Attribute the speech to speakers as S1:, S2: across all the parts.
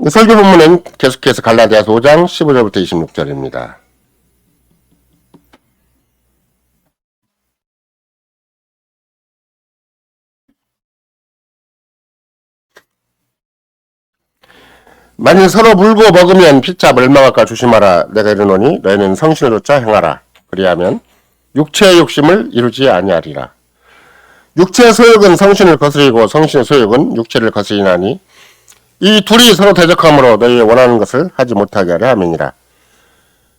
S1: 설교 본문은 계속해서 갈라디아서 5장 15절부터 26절입니다. 만일 서로 물고 먹으면 피차 멸망할까 조심하라. 내가 이르노니 너희는 성신을 좇아 행하라. 그리하면 육체의 욕심을 이루지 아니하리라. 육체의 소욕은 성신을 거스리고 성신의 소욕은 육체를 거스리나니 이 둘이 서로 대적함으로 너희의 원하는 것을 하지 못하게 하려 함이니라.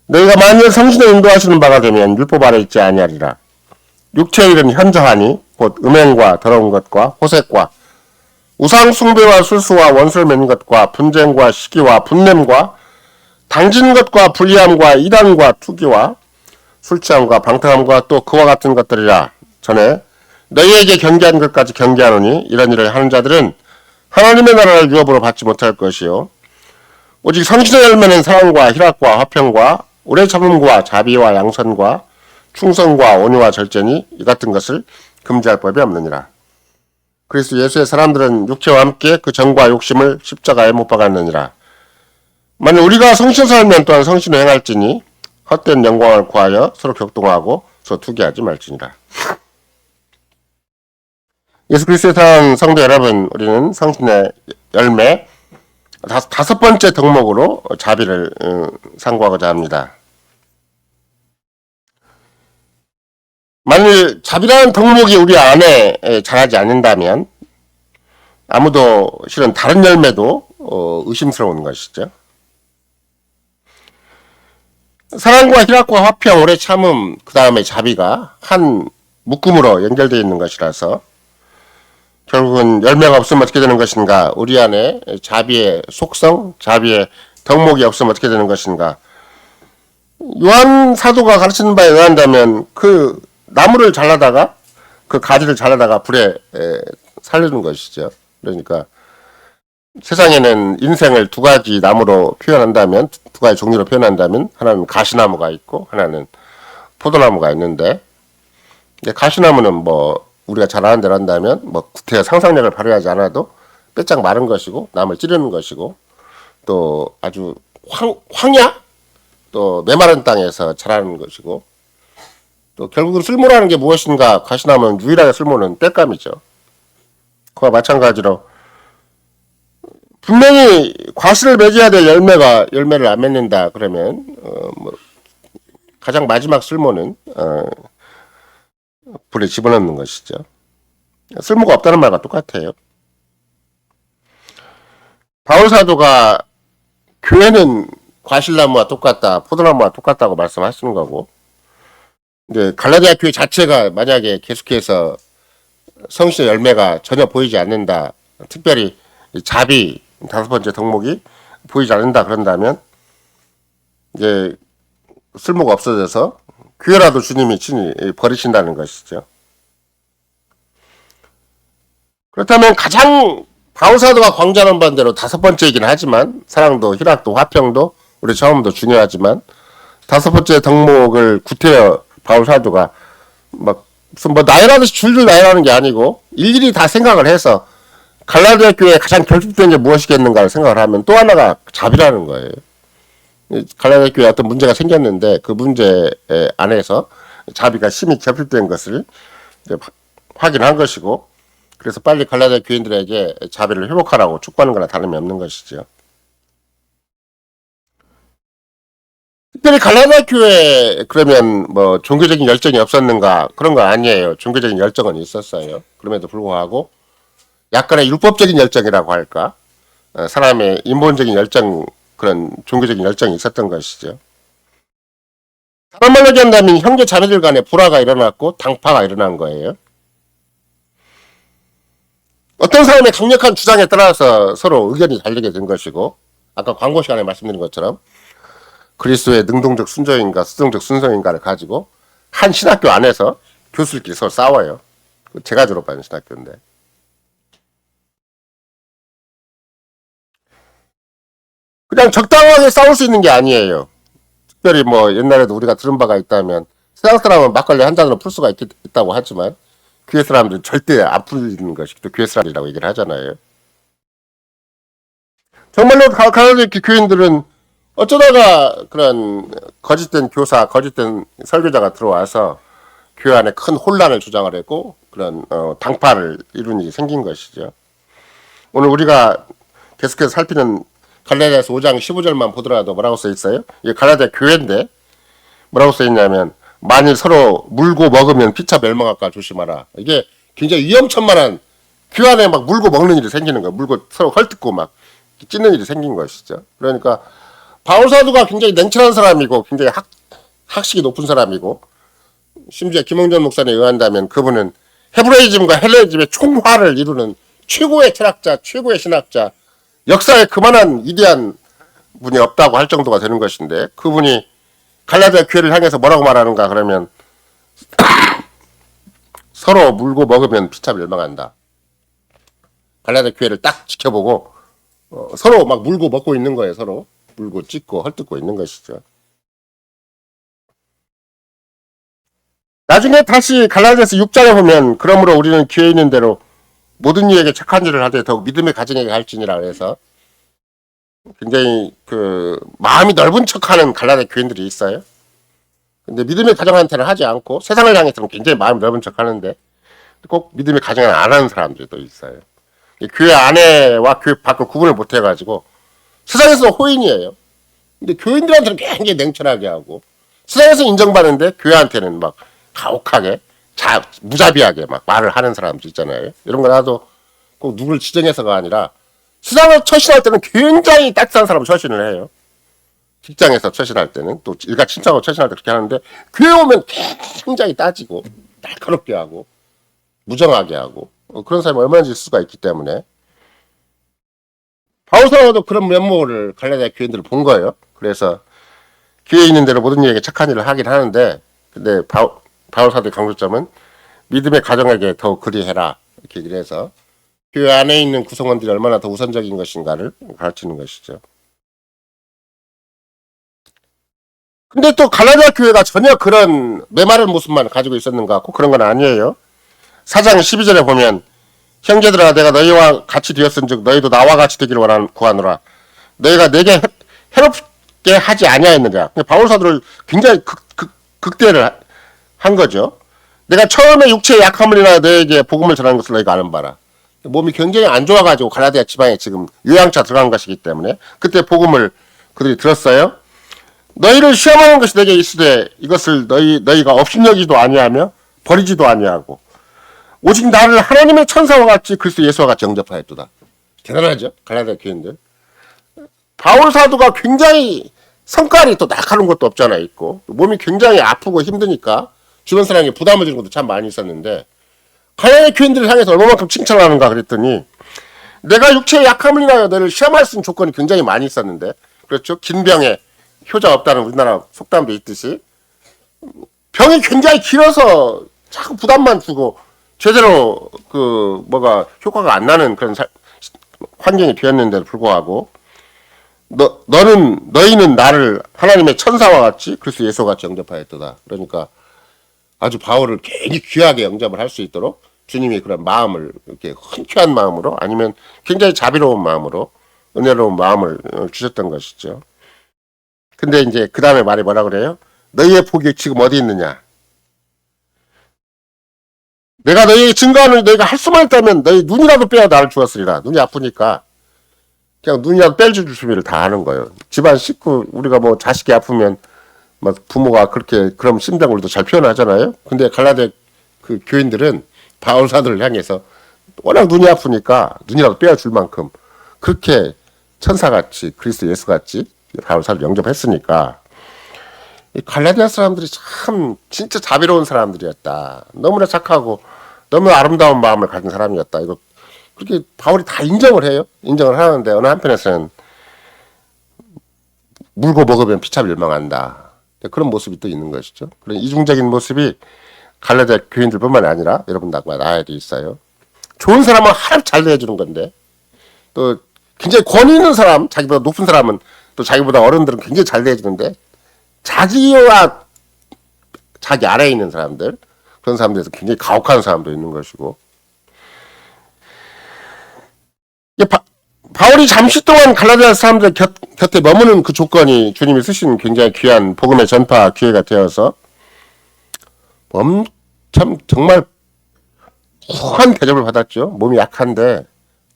S1: 너희가 만일 성신의 인도하시는 바가 되면 율법 아래 있지 아니하리라. 육체의 일은 현저하니 곧 음행과 더러운 것과 호색과 우상 숭배와 술수와 원수를 맺는 것과 분쟁과 시기와 분냄과 당진 것과 불리함과 이단과 투기와 술취함과 방탕함과 또 그와 같은 것들이라. 전에 너희에게 경계한 것까지 경계하노니 이런 일을 하는 자들은 하나님의 나라를 유업으로 받지 못할 것이요 오직 성신의 열매는 사랑과 희락과 화평과 오래 참음과 자비와 양선과 충성과 온유와 절제니 이 같은 것을 금지할 법이 없느니라. 그리스도 예수의 사람들은 육체와 함께 그 정과 욕심을 십자가에 못 박았느니라. 만일 우리가 성신을 살면 또한 성신을 행할지니 헛된 영광을 구하여 서로 격동하고 서로 투기하지 말지니라. 예수 그리스도의 사랑하는 성도 여러분, 우리는 성신의 열매 다섯 번째 덕목으로 자비를 상고하고자 합니다. 만일 자비라는 덕목이 우리 안에 자라지 않는다면 아무도 실은 다른 열매도 의심스러운 것이죠. 사랑과 희락과 화평, 오래 참음, 그 다음에 자비가 한 묶음으로 연결되어 있는 것이라서 결국은 열매가 없으면 어떻게 되는 것인가? 우리 안에 자비의 속성, 자비의 덕목이 없으면 어떻게 되는 것인가? 요한 사도가 가르치는 바에 의한다면 그 나무를 잘라다가 그 가지를 잘라다가 불에 살리는 것이죠. 그러니까 세상에는 인생을 두 가지 나무로 표현한다면, 두 가지 종류로 표현한다면 하나는 가시나무가 있고 하나는 포도나무가 있는데, 가시나무는 뭐 우리가 잘 아는 대로 한다면 뭐 구태여 상상력을 발휘하지 않아도 빼짝 마른 것이고 남을 찌르는 것이고 또 아주 황야 또 메마른 땅에서 자라는 것이고 또 결국은 쓸모라는 게 무엇인가? 가시나무는 유일하게 쓸모는 땔감이죠. 그와 마찬가지로 분명히 과실을 맺어야 될 열매를 안 맺는다 그러면 뭐 가장 마지막 쓸모는 불에 집어넣는 것이죠. 쓸모가 없다는 말과 똑같아요. 바울 사도가 교회는 과실나무와 똑같다, 포도나무와 똑같다고 말씀하시는 거고, 근데 갈라디아 교회 자체가 만약에 계속해서 성신의 열매가 전혀 보이지 않는다, 특별히 자비 다섯 번째 덕목이 보이지 않는다 그런다면 이제 쓸모가 없어져서 교회라도 주님이 친히 버리신다는 것이죠. 그렇다면 가장 바울사도가 강조하는 바대로 다섯 번째이긴 하지만 사랑도 희락도 화평도 우리 처음도 중요하지만 다섯 번째 덕목을 구태여 바울사도가 막 뭐 나열하듯이 줄줄 나열하는 게 아니고 일일이 다 생각을 해서 갈라디아 교회에 가장 결핍된 게 무엇이겠는가를 생각을 하면 또 하나가 자비라는 거예요. 갈라디아 교회에 어떤 문제가 생겼는데 그 문제 안에서 자비가 심히 결핍된 것을 확인한 것이고, 그래서 빨리 갈라디아 교인들에게 자비를 회복하라고 축복하는 거나 다름이 없는 것이죠. 특별히 갈라디아 교회 그러면 뭐 종교적인 열정이 없었는가? 그런 거 아니에요. 종교적인 열정은 있었어요. 그럼에도 불구하고 약간의 율법적인 열정이라고 할까? 사람의 인본적인 열정, 그런 종교적인 열정이 있었던 것이죠. 다른 말로 얘기한다면 형제 자매들 간에 불화가 일어났고 당파가 일어난 거예요. 어떤 사람의 강력한 주장에 따라서 서로 의견이 다르게 된 것이고, 아까 광고 시간에 말씀드린 것처럼 그리스도의 능동적 순종인가 수동적 순종인가를 가지고 한 신학교 안에서 교수들끼리 서로 싸워요. 제가 졸업한 신학교인데. 그냥 적당하게 싸울 수 있는 게 아니에요. 특별히 뭐 옛날에도 우리가 들은 바가 있다면 세상 사람은 막걸리 한 잔으로 풀 수가 있다고 하지만 교회 사람들은 절대 안 풀리는 것이 또 교회 사람이라고 얘기를 하잖아요. 정말로 가톨릭 교인들은 어쩌다가 그런 거짓된 교사, 거짓된 설교자가 들어와서 교회 안에 큰 혼란을 조장을 했고 그런 당파를 이룬 일이 생긴 것이죠. 오늘 우리가 계속해서 살피는 갈라디아서 5장 15절만 보더라도 뭐라고 써 있어요? 이게 갈라디아 교회인데 뭐라고 써 있냐면 만일 서로 물고 먹으면 피차 멸망할까 조심하라. 이게 굉장히 위험천만한 교회 안에 막 물고 먹는 일이 생기는 거예요. 물고 서로 헐뜯고 막 찢는 일이 생긴 것이죠. 그러니까 바울 사도가 굉장히 냉철한 사람이고 굉장히 학식이 높은 사람이고 심지어 김홍전 목사에 의한다면 그분은 헤브라이즘과 헬레니즘의 총화를 이루는 최고의 철학자, 최고의 신학자, 역사에 그만한 위대한 분이 없다고 할 정도가 되는 것인데 그분이 갈라디아 교회를 향해서 뭐라고 말하는가 그러면 서로 물고 먹으면 피차 멸망한다. 갈라디아 교회를 딱 지켜보고 서로 막 물고 먹고 있는 거예요. 서로 물고 찢고 헐뜯고 있는 것이죠. 나중에 다시 갈라디아서 6장에 보면 그러므로 우리는 기회 있는 대로 모든 이에게 착한 일을 하되 더욱 믿음의 가정에게 할지니라 그래서 굉장히 그 마음이 넓은 척하는 갈라디아 교인들이 있어요. 근데 믿음의 가정한테는 하지 않고 세상을 향해서는 굉장히 마음이 넓은 척하는데 꼭 믿음의 가정을 안 하는 사람들도 있어요. 교회 안에와 교회 밖을 구분을 못 해가지고 세상에서 호인이에요. 근데 교인들한테는 굉장히 냉철하게 하고 세상에서 인정받는데 교회한테는 막 가혹하게 무자비하게 막 말을 하는 사람들 있잖아요. 이런 거 나도 꼭 누구를 지정해서가 아니라 세상을 처신할 때는 굉장히 따뜻한 사람을 처신을 해요. 직장에서 처신할 때는 또 일가 친척하고 처신할 때 그렇게 하는데 교회 오면 굉장히 따지고 날카롭게 하고 무정하게 하고 그런 사람이 얼마나 있을 수가 있기 때문에 바울 사도도 그런 면모를 갈라디아 교인들을 본 거예요. 그래서 교회에 있는 대로 모든 이에게 착한 일을 하긴 하는데 근데 바울 사도의 강조점은 믿음의 가정에게 더욱 그리해라 이렇게 얘기를 해서 교회 안에 있는 구성원들이 얼마나 더 우선적인 것인가를 가르치는 것이죠. 근데 또 갈라디아 교회가 전혀 그런 메마른 모습만 가지고 있었는가? 꼭 그런 건 아니에요. 4장 12절에 보면 형제들아 내가 너희와 같이 되었은즉 너희도 나와 같이 되기를 구하노라. 너희가 내게 해롭게 하지 아니하였느냐. 바울 사도를 굉장히 극대를 한 거죠. 내가 처음에 육체의 약함을 인하여 너에게 복음을 전하는 것을 너희가 아는 바라. 몸이 굉장히 안 좋아가지고 갈라디아 지방에 지금 요양차 들어간 것이기 때문에 그때 복음을 그들이 들었어요. 너희를 시험하는 것이 내게 있으되 이것을 너희가 업신여기도 아니하며 버리지도 아니하고 오직 나를 하나님의 천사와 같이 그리스도 예수와 같이 영접하였도다. 대단하죠? 갈라디아 교인들. 바울 사도가 굉장히 성깔이 또 날카로운 것도 없잖아 있고 몸이 굉장히 아프고 힘드니까 주변 사람에게 부담을 주는 것도 참 많이 있었는데 갈라디아 교인들을 향해서 얼마만큼 칭찬을 하는가 그랬더니 내가 육체의 약함을 인하여 너를 시험할 수 있는 조건이 굉장히 많이 있었는데 그렇죠? 긴 병에 효자 없다는 우리나라 속담도 있듯이 병이 굉장히 길어서 자꾸 부담만 주고 제대로 뭐가 효과가 안 나는 그런 환경이 되었는데도 불구하고 너희는 나를 하나님의 천사와 같이 그리스도 예수와 같이 영접하였도다. 그러니까 아주 바울을 괜히 귀하게 영접을 할 수 있도록 주님이 그런 마음을 이렇게 흔쾌한 마음으로 아니면 굉장히 자비로운 마음으로 은혜로운 마음을 주셨던 것이죠. 근데 이제 그 다음에 말이 뭐라 그래요? 너희의 복이 지금 어디 있느냐? 내가 너희에게 증거하는 너희가 할 수만 있다면 너희 눈이라도 빼어 나를 주었으리라. 눈이 아프니까 그냥 눈이라도 빼줄 준비를 다 하는 거예요. 집안 식구 우리가 뭐 자식이 아프면 막 부모가 그렇게 그럼 심장 우리도 잘 표현하잖아요. 근데 갈라디아 그 교인들은 바울 사도를 향해서 워낙 눈이 아프니까 눈이라도 빼어줄 만큼 그렇게 천사같이 그리스도 예수같이 바울 사도를 영접했으니까 이 갈라디아 사람들이 참 진짜 자비로운 사람들이었다. 너무나 착하고 너무 아름다운 마음을 가진 사람이었다. 이거 그렇게 바울이 다 인정을 해요. 인정을 하는데 어느 한편에서는 물고 먹으면 피차 멸망한다. 그런 모습이 또 있는 것이죠. 그런 이중적인 모습이 갈라디아 교인들뿐만 아니라 여러분 나에도 있어요. 좋은 사람은 하나도 잘 대해주는 건데 또 굉장히 권위 있는 사람, 자기보다 높은 사람은 또 자기보다 어른들은 굉장히 잘 대해주는데 자기와 자기 아래에 있는 사람들 그런 사람들에서 굉장히 가혹한 사람도 있는 것이고 바울이 잠시 동안 갈라디아 사람들 곁에 머무는 그 조건이 주님이 쓰신 굉장히 귀한 복음의 전파 기회가 되어서 참 정말 후한 대접을 받았죠. 몸이 약한데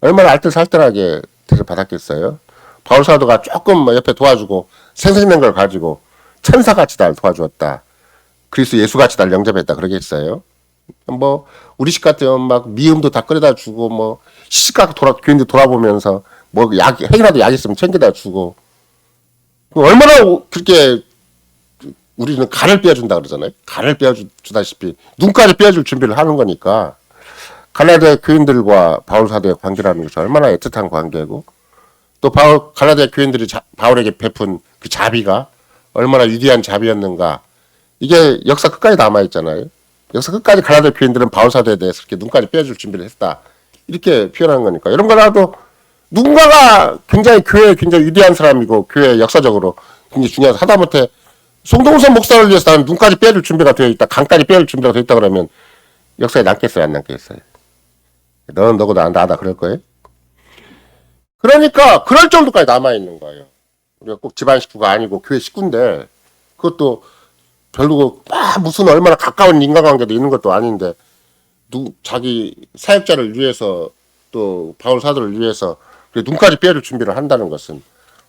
S1: 얼마나 알뜰살뜰하게 대접 받았겠어요. 바울 사도가 조금 옆에 도와주고 생생낸 걸 가지고 천사같이 날 도와주었다. 그리스도 예수같이 날 영접했다. 그러겠어요. 뭐 우리 식 같으면 막 미음도 다 끓여다 주고 뭐 시집가서 교인들 돌아보면서 뭐 핵이라도 약 있으면 챙겨다 주고 얼마나 그렇게 우리는 간을 빼어준다 그러잖아요. 간을 빼어주다시피 눈까지 빼어줄 준비를 하는 거니까 갈라디아 교인들과 바울 사도의 관계라는 것이 얼마나 애틋한 관계고 또 갈라디아 교인들이 바울에게 베푼 그 자비가 얼마나 위대한 자비였는가 이게 역사 끝까지 남아있잖아요. 역사 끝까지 갈라디아 교인들은 바울 사도에 대해서 이렇게 눈까지 빼어줄 준비를 했다. 이렇게 표현한 거니까 이런 거라도 누군가가 굉장히 교회에 굉장히 위대한 사람이고 교회 역사적으로 굉장히 중요한 하다못해 송동선 목사를 위해서 나는 눈까지 빼줄 준비가 되어 있다. 간까지 빼줄 준비가 되어 있다 그러면 역사에 남겠어요? 안 남겠어요? 너는 너고 나다 그럴 거예요? 그러니까 그럴 정도까지 남아있는 거예요. 우리가 꼭 집안 식구가 아니고 교회 식구인데 그것도 별로 무슨 얼마나 가까운 인간관계도 있는 것도 아닌데 자기 사역자를 위해서 또 바울 사도를 위해서 눈까지 빼줄 준비를 한다는 것은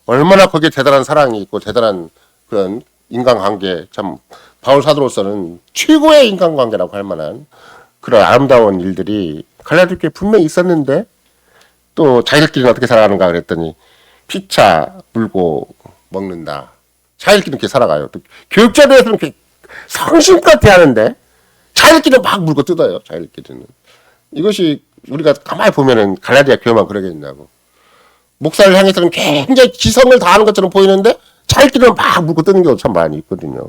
S1: 얼마나 거기에 대단한 사랑이 있고 대단한 그런 인간관계 참 바울 사도로서는 최고의 인간관계라고 할 만한 그런 아름다운 일들이 갈라디아 교회에 분명히 있었는데 또 자기들끼리는 어떻게 살아가는가 그랬더니 피차 물고 먹는다. 자기들끼리 이렇게 살아가요. 또 교육자들에서는 이렇게 성심껏 대하는데 자기들끼리는 막 물고 뜯어요. 자기들끼리는. 이것이 우리가 가만히 보면은 갈라디아 교회만 그러겠냐고. 목사를 향해서는 굉장히 지성을 다하는 것처럼 보이는데 자기들끼리는 막 물고 뜯는 경우도 참 많이 있거든요.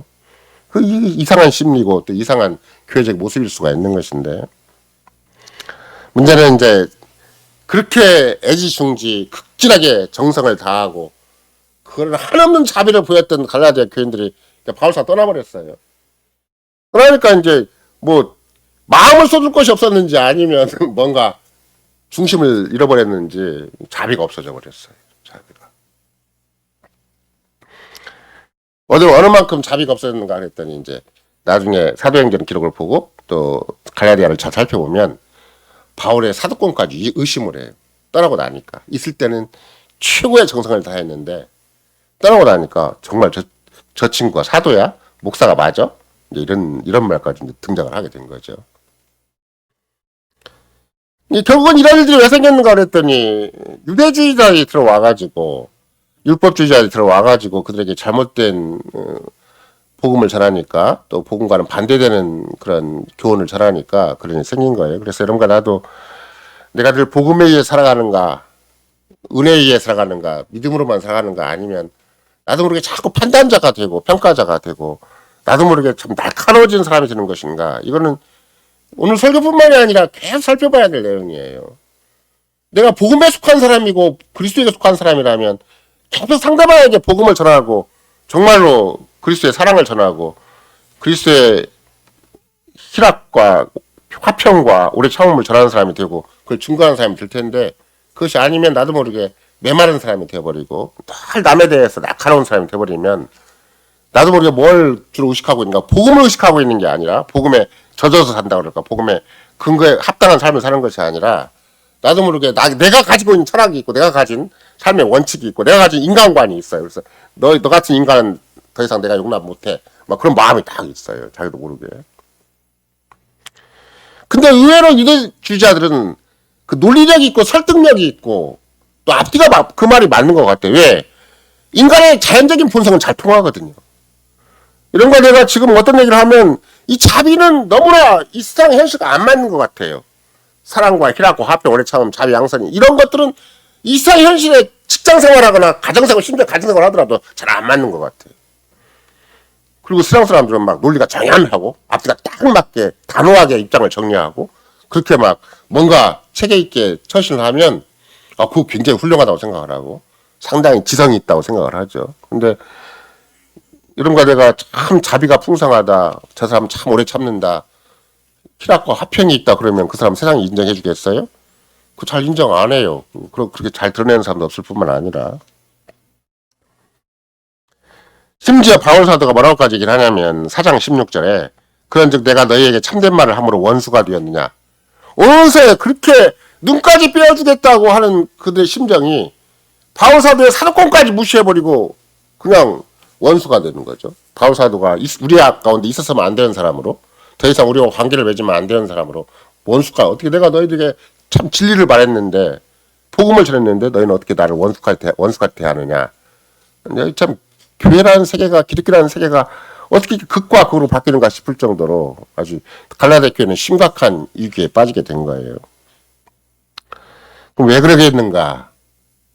S1: 그 이상한 심리고 또 이상한 교회적 모습일 수가 있는 것인데 문제는 이제 그렇게 애지중지 극진하게 정성을 다하고 그걸 한없는 자비를 보였던 갈라디아 교인들이 바울사 떠나버렸어요. 그러니까 이제 뭐 마음을 쏟을 것이 없었는지 아니면 뭔가 중심을 잃어버렸는지 자비가 없어져 버렸어요. 자비가. 어느 만큼 자비가 없어졌는가 그랬더니 이제 나중에 사도행전 기록을 보고 또 갈라디아를 잘 살펴보면 바울의 사도권까지 의심을 해요. 떠나고 나니까. 있을 때는 최고의 정성을 다했는데 떠나고 나니까 정말 저 친구가 사도야? 목사가 맞아? 이제 이런 말까지 이제 등장을 하게 된 거죠. 결국은 이런 일들이 왜 생겼는가 그랬더니 유대주의자들이 들어와가지고 율법주의자들이 들어와가지고 그들에게 잘못된 복음을 전하니까 또 복음과는 반대되는 그런 교훈을 전하니까 그런 일이 생긴 거예요. 그래서 여러분과 나도 내가 늘 복음에 의해 살아가는가 은혜에 의해 살아가는가 믿음으로만 살아가는가 아니면 나도 모르게 자꾸 판단자가 되고 평가자가 되고 나도 모르게 참 날카로워진 사람이 되는 것인가. 이거는 오늘 설교뿐만이 아니라 계속 살펴봐야 될 내용이에요. 내가 복음에 속한 사람이고 그리스도에게 속한 사람이라면 계속 상대방에게 복음을 전하고 정말로 그리스도의 사랑을 전하고 그리스도의 희락과 화평과 오래 참음을 전하는 사람이 되고 그걸 증거하는 사람이 될 텐데 그것이 아니면 나도 모르게 메마른 사람이 되어버리고 늘 남에 대해서 날카로운 사람이 되어버리면 나도 모르게 뭘 주로 의식하고 있는가. 복음을 의식하고 있는 게 아니라 복음에 젖어서 산다 그럴까. 복음에 근거에 합당한 삶을 사는 것이 아니라 나도 모르게 내가 가지고 있는 철학이 있고 내가 가진 삶의 원칙이 있고 내가 가진 인간관이 있어요. 그래서 너 같은 인간은 더 이상 내가 용납 못해. 막 그런 마음이 딱 있어요. 자기도 모르게. 근데 의외로 유대주의자들은 그 논리력이 있고 설득력이 있고 또 앞뒤가 그 말이 맞는 것 같아요. 왜? 인간의 자연적인 본성은 잘 통하거든요. 이런 거 내가 지금 어떤 얘기를 하면 이 자비는 너무나 이 세상의 현실과 안 맞는 것 같아요. 사랑과 희락과 화평, 오래 참음, 자비, 양선이 이런 것들은 이 세상의 현실에 직장생활하거나 가정생활, 심지어 가정생활 하더라도 잘 안 맞는 것 같아요. 그리고 세상 사람들은 막 논리가 정연하고 앞뒤가 딱 맞게 단호하게 입장을 정리하고 그렇게 막 뭔가 체계 있게 처신을 하면 그거 굉장히 훌륭하다고 생각을 하고 상당히 지성이 있다고 생각을 하죠. 근데 이런 거 내가 참 자비가 풍성하다. 저 사람 참 오래 참는다. 희락과 화평이 있다 그러면 그 사람 세상이 인정해 주겠어요? 그 잘 인정 안 해요. 그렇게 잘 드러내는 사람도 없을 뿐만 아니라. 심지어 바울사도가 뭐라고까지 얘기를 하냐면 4장 16절에 그런즉 내가 너희에게 참된 말을 함으로 원수가 되었느냐. 어느새 그렇게 눈까지 빼어주겠다고 하는 그들의 심정이 바울사도의 사도권까지 무시해버리고 그냥 원수가 되는 거죠. 바울사도가 우리 가운데 있었으면 안 되는 사람으로, 더 이상 우리와 관계를 맺으면 안 되는 사람으로 원수가 어떻게, 내가 너희들에게 참 진리를 말했는데 복음을 전했는데 너희는 어떻게 나를 원수같이 대하느냐. 참 교회라는 세계가, 기독교라는 세계가 어떻게 극과 극으로 바뀌는가 싶을 정도로 아주 갈라디아 교회는 심각한 위기에 빠지게 된 거예요. 그럼 왜 그러게 했는가?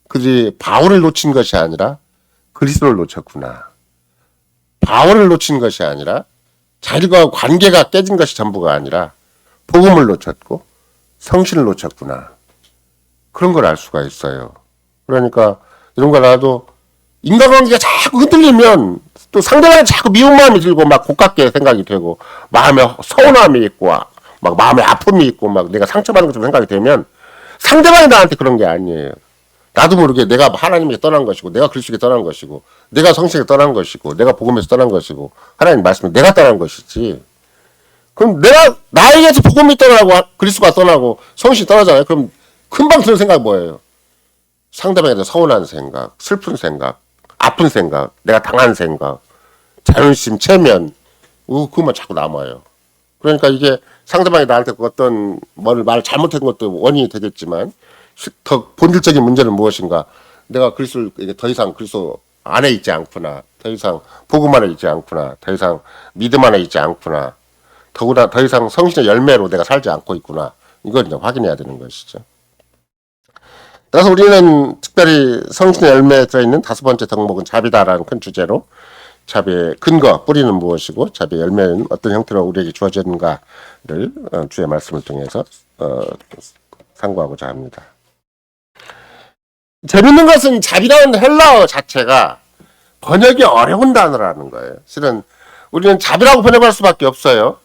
S1: 그들이 바울을 놓친 것이 아니라 그리스도를 놓쳤구나. 바울을 놓친 것이 아니라 자기와 관계가 깨진 것이 전부가 아니라 복음을 놓쳤고 성신을 놓쳤구나. 그런 걸 알 수가 있어요. 그러니까 이런 걸 나도 인간관계가 자꾸 흔들리면 또 상대방이 자꾸 미운 마음이 들고 막 고깝게 생각이 되고 마음에 서운함이 있고 막 마음에 아픔이 있고 막 내가 상처받는 것처럼 생각이 되면 상대방이 나한테 그런 게 아니에요. 나도 모르게 내가 하나님에게 떠난 것이고 내가 그리스도에게 떠난 것이고 내가 성신에게 떠난 것이고 내가 복음에서 떠난 것이고 하나님 말씀에 내가 떠난 것이지. 그럼 내가 나에게서 복음이 떠나고 그리스도가 떠나고 성신이 떠나잖아요. 그럼 금방 드는 생각이 뭐예요? 상대방에 대해서 서운한 생각, 슬픈 생각, 아픈 생각, 내가 당한 생각, 자존심, 체면, 그것만 자꾸 남아요. 그러니까 이게 상대방이 나한테 어떤 말을 잘못한 것도 원인이 되겠지만 더 본질적인 문제는 무엇인가? 내가 그리스도에게 더 이상 그리스도 안에 있지 않구나. 더 이상 복음 안에 있지 않구나. 더 이상 믿음 안에 있지 않구나. 더구나 더 이상 성신의 열매로 내가 살지 않고 있구나. 이걸 이제 확인해야 되는 것이죠. 따라서 우리는 특별히 성신의 열매에 들어있는 5번째 덕목은 자비다라는 큰 주제로 자비의 근거, 뿌리는 무엇이고 자비의 열매는 어떤 형태로 우리에게 주어졌는가를 주의 말씀을 통해서 상고하고자 합니다. 재밌는 것은 자비라는 헬라어 자체가 번역이 어려운 단어라는 거예요. 실은 우리는 자비라고 번역할 수밖에 없어요.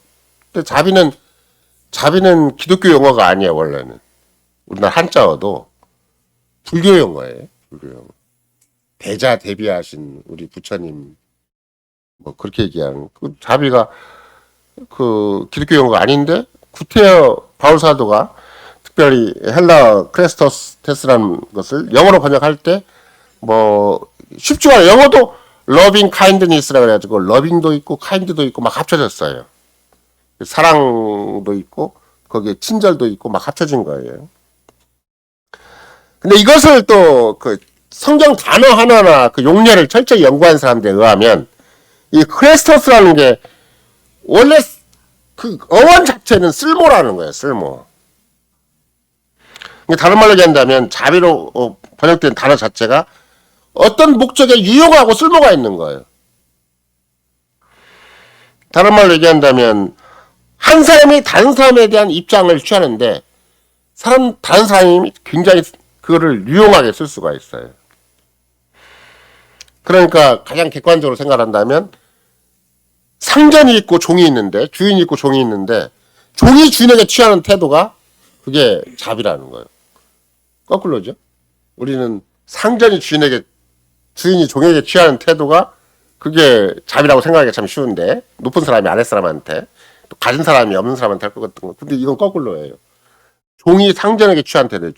S1: 근데 자비는 기독교 용어가 아니에요. 원래는 우리나라 한자어도 불교 용어예요. 불교 용어. 대자 대비하신 우리 부처님 뭐 그렇게 얘기하는 그 자비가 그 기독교 용어가 아닌데 구테여 바울사도가 특별히 헬라 크레스토스테스라는 것을 영어로 번역할 때 뭐 쉽지가 않아요. 영어도 러빙 카인드니스라 그래가지고 러빙도 있고 카인드도 있고 막 합쳐졌어요. 사랑도 있고 거기에 친절도 있고 막 합쳐진 거예요. 근데 이것을 또 그 성경 단어 하나나 그 용례를 철저히 연구한 사람들에 의하면 이 크레스토스라는 게 원래 그 어원 자체는 쓸모라는 거예요. 쓸모. 다른 말로 얘기한다면 자비로 번역된 단어 자체가 어떤 목적에 유용하고 쓸모가 있는 거예요. 다른 말로 얘기한다면 한 사람이 다른 사람에 대한 입장을 취하는데 다른 사람이 굉장히 그거를 유용하게 쓸 수가 있어요. 그러니까 가장 객관적으로 생각한다면 상전이 있고 종이 있는데 주인이 있고 종이 있는데 종이 주인에게 취하는 태도가 그게 자비라는 거예요. 거꾸로죠. 우리는 상전이 주인이 종에게 취하는 태도가 그게 자비라고 생각하기가 참 쉬운데 높은 사람이 아랫 사람한테 또 가진 사람이 없는 사람한테 할 것 같은 거. 근데 이건 거꾸로예요. 종이 상전에게 취한 태도.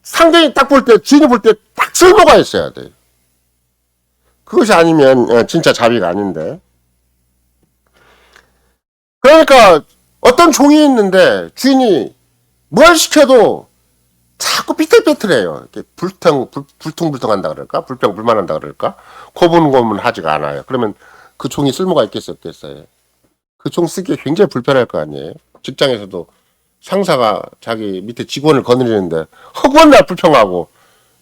S1: 상전이 딱 볼 때 주인이 볼 때 딱 쓸모가 있어야 돼요. 그것이 아니면 진짜 자비가 아닌데. 그러니까 어떤 종이 있는데 주인이 뭘 시켜도 자꾸 삐뚤빼뚤해요. 이렇게 불퉁불퉁한다 그럴까? 불평불만한다 그럴까? 고분고분하지가 않아요. 그러면 그 종이 쓸모가 있겠어요, 없겠어요? 그 종 쓰기에 굉장히 불편할 거 아니에요. 직장에서도 상사가 자기 밑에 직원을 거느리는데 허구한 날 불평하고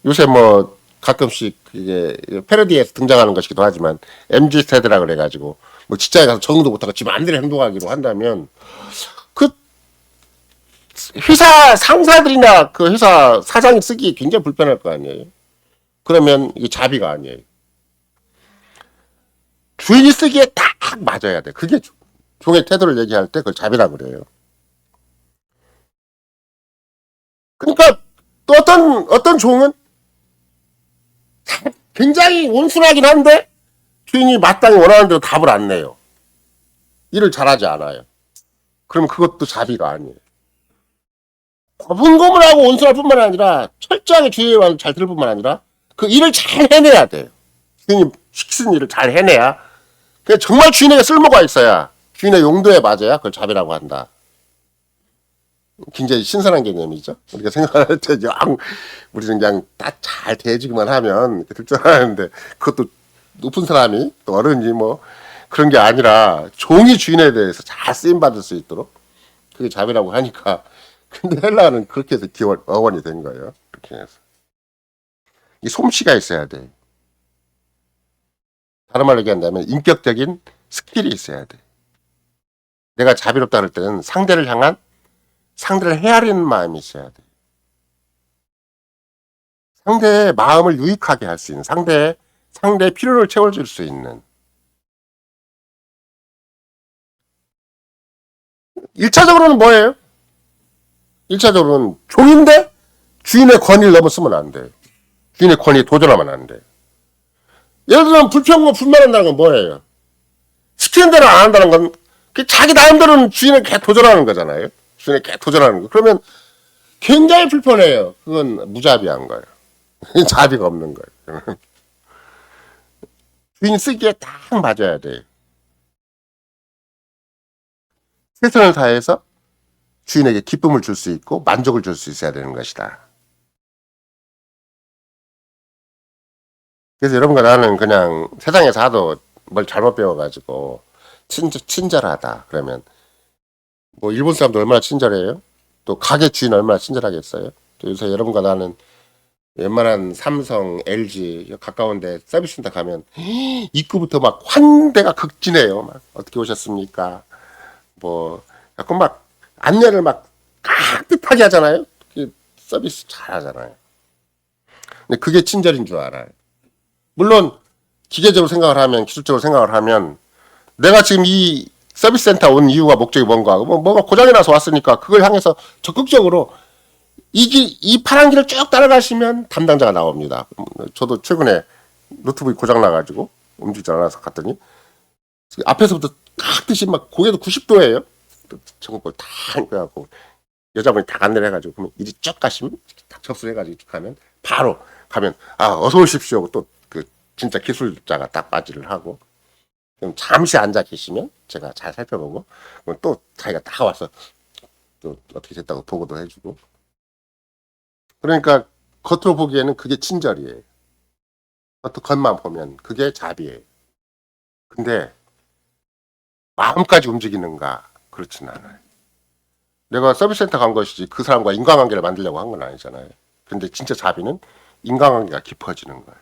S1: 요새 뭐 가끔씩 이게 패러디에서 등장하는 것이기도 하지만 MZ 세대라 그래가지고 뭐 직장에 가서 적응도 못하고 지 마음대로 행동하기로 한다면 그 회사 상사들이나 그 회사 사장이 쓰기 굉장히 불편할 거 아니에요. 그러면 이게 자비가 아니에요. 주인이 쓰기에 딱 맞아야 돼. 그게 종의 태도를 얘기할 때 그걸 자비라고 그래요. 그러니까 또 어떤 종은 굉장히 온순하긴 한데 주인이 마땅히 원하는 대로 답을 안 내요. 일을 잘하지 않아요. 그럼 그것도 자비가 아니에요. 고분고분하고 온순할 뿐만 아니라 철저하게 주인의 말을 잘 들을 뿐만 아니라 그 일을 잘 해내야 돼요. 주인이 시키는 일을 잘 해내야 정말 주인에게 쓸모가 있어야 주인의 용도에 맞아야 그걸 자비라고 한다. 굉장히 신선한 개념이죠. 우리가 생각할 때 우리는 그냥 딱 잘 대해주기만 하면 될 줄 알았는데 그것도 높은 사람이 또 어른이 뭐 그런 게 아니라 종이 주인에 대해서 잘 쓰임받을 수 있도록 그게 자비라고 하니까 근데 헬라는 그렇게 해서 어원이 된 거예요. 이렇게 해서 이 솜씨가 있어야 돼. 다른 말로 얘기한다면 인격적인 스킬이 있어야 돼. 내가 자비롭다 그럴 때는 상대를 헤아리는 마음이 있어야 돼. 상대의 마음을 유익하게 할 수 있는, 상대의 필요를 채워줄 수 있는. 1차적으로는 뭐예요? 1차적으로는 종인데 주인의 권위를 넘어서면 안 돼. 주인의 권위에 도전하면 안 돼. 예를 들면 불평과 불만한다는 건 뭐예요? 시키는 대로 안 한다는 건 자기 나름대로는 주인에게 도전하는 거잖아요. 주인에게 도전하는 거. 그러면 굉장히 불편해요. 그건 무자비한 거예요. 자비가 없는 거예요. 주인 쓰기에 딱 맞아야 돼. 최선을 다해서 주인에게 기쁨을 줄 수 있고 만족을 줄 수 있어야 되는 것이다. 그래서 여러분과 나는 그냥 세상에서 하도 뭘 잘못 배워가지고 친절하다 그러면 뭐 일본 사람도 얼마나 친절해요? 또 가게 주인 얼마나 친절하겠어요? 또 요새 여러분과 나는 웬만한 삼성, LG 가까운데 서비스센터 가면 입구부터 막 환대가 극진해요. 막 어떻게 오셨습니까? 뭐 자꾸 막 안내를 막 깍듯하게 하잖아요. 서비스 잘하잖아요. 근데 그게 친절인 줄 알아요. 물론 기계적으로 생각을 하면 기술적으로 생각을 하면 내가 지금 이 서비스 센터 온 이유가 목적이 뭔가 뭐가 고장이 나서 왔으니까 그걸 향해서 적극적으로 이 파란 길을 쭉 따라가시면 담당자가 나옵니다. 저도 최근에 노트북이 고장 나가지고 움직이지 않아서 갔더니 앞에서부터 깍듯이 막 고개도 90도예요. 전국을 다 해갖고 여자분이 다 안내를 해가지고 그러면 이리 쭉 가시면 딱 접수를 해가지고 쭉 가면 바로 가면 어서 오십시오 하고 또 그 진짜 기술자가 딱 맞이를 하고 그럼 잠시 앉아 계시면 제가 잘 살펴보고 그럼 또 자기가 딱 와서 또 어떻게 됐다고 보고도 해주고 그러니까 겉으로 보기에는 그게 친절이에요. 겉만 보면 그게 자비예요. 근데 마음까지 움직이는가 그렇진 않아요. 내가 서비스센터 간 것이지 그 사람과 인간관계를 만들려고 한 건 아니잖아요. 근데 진짜 자비는 인간관계가 깊어지는 거예요.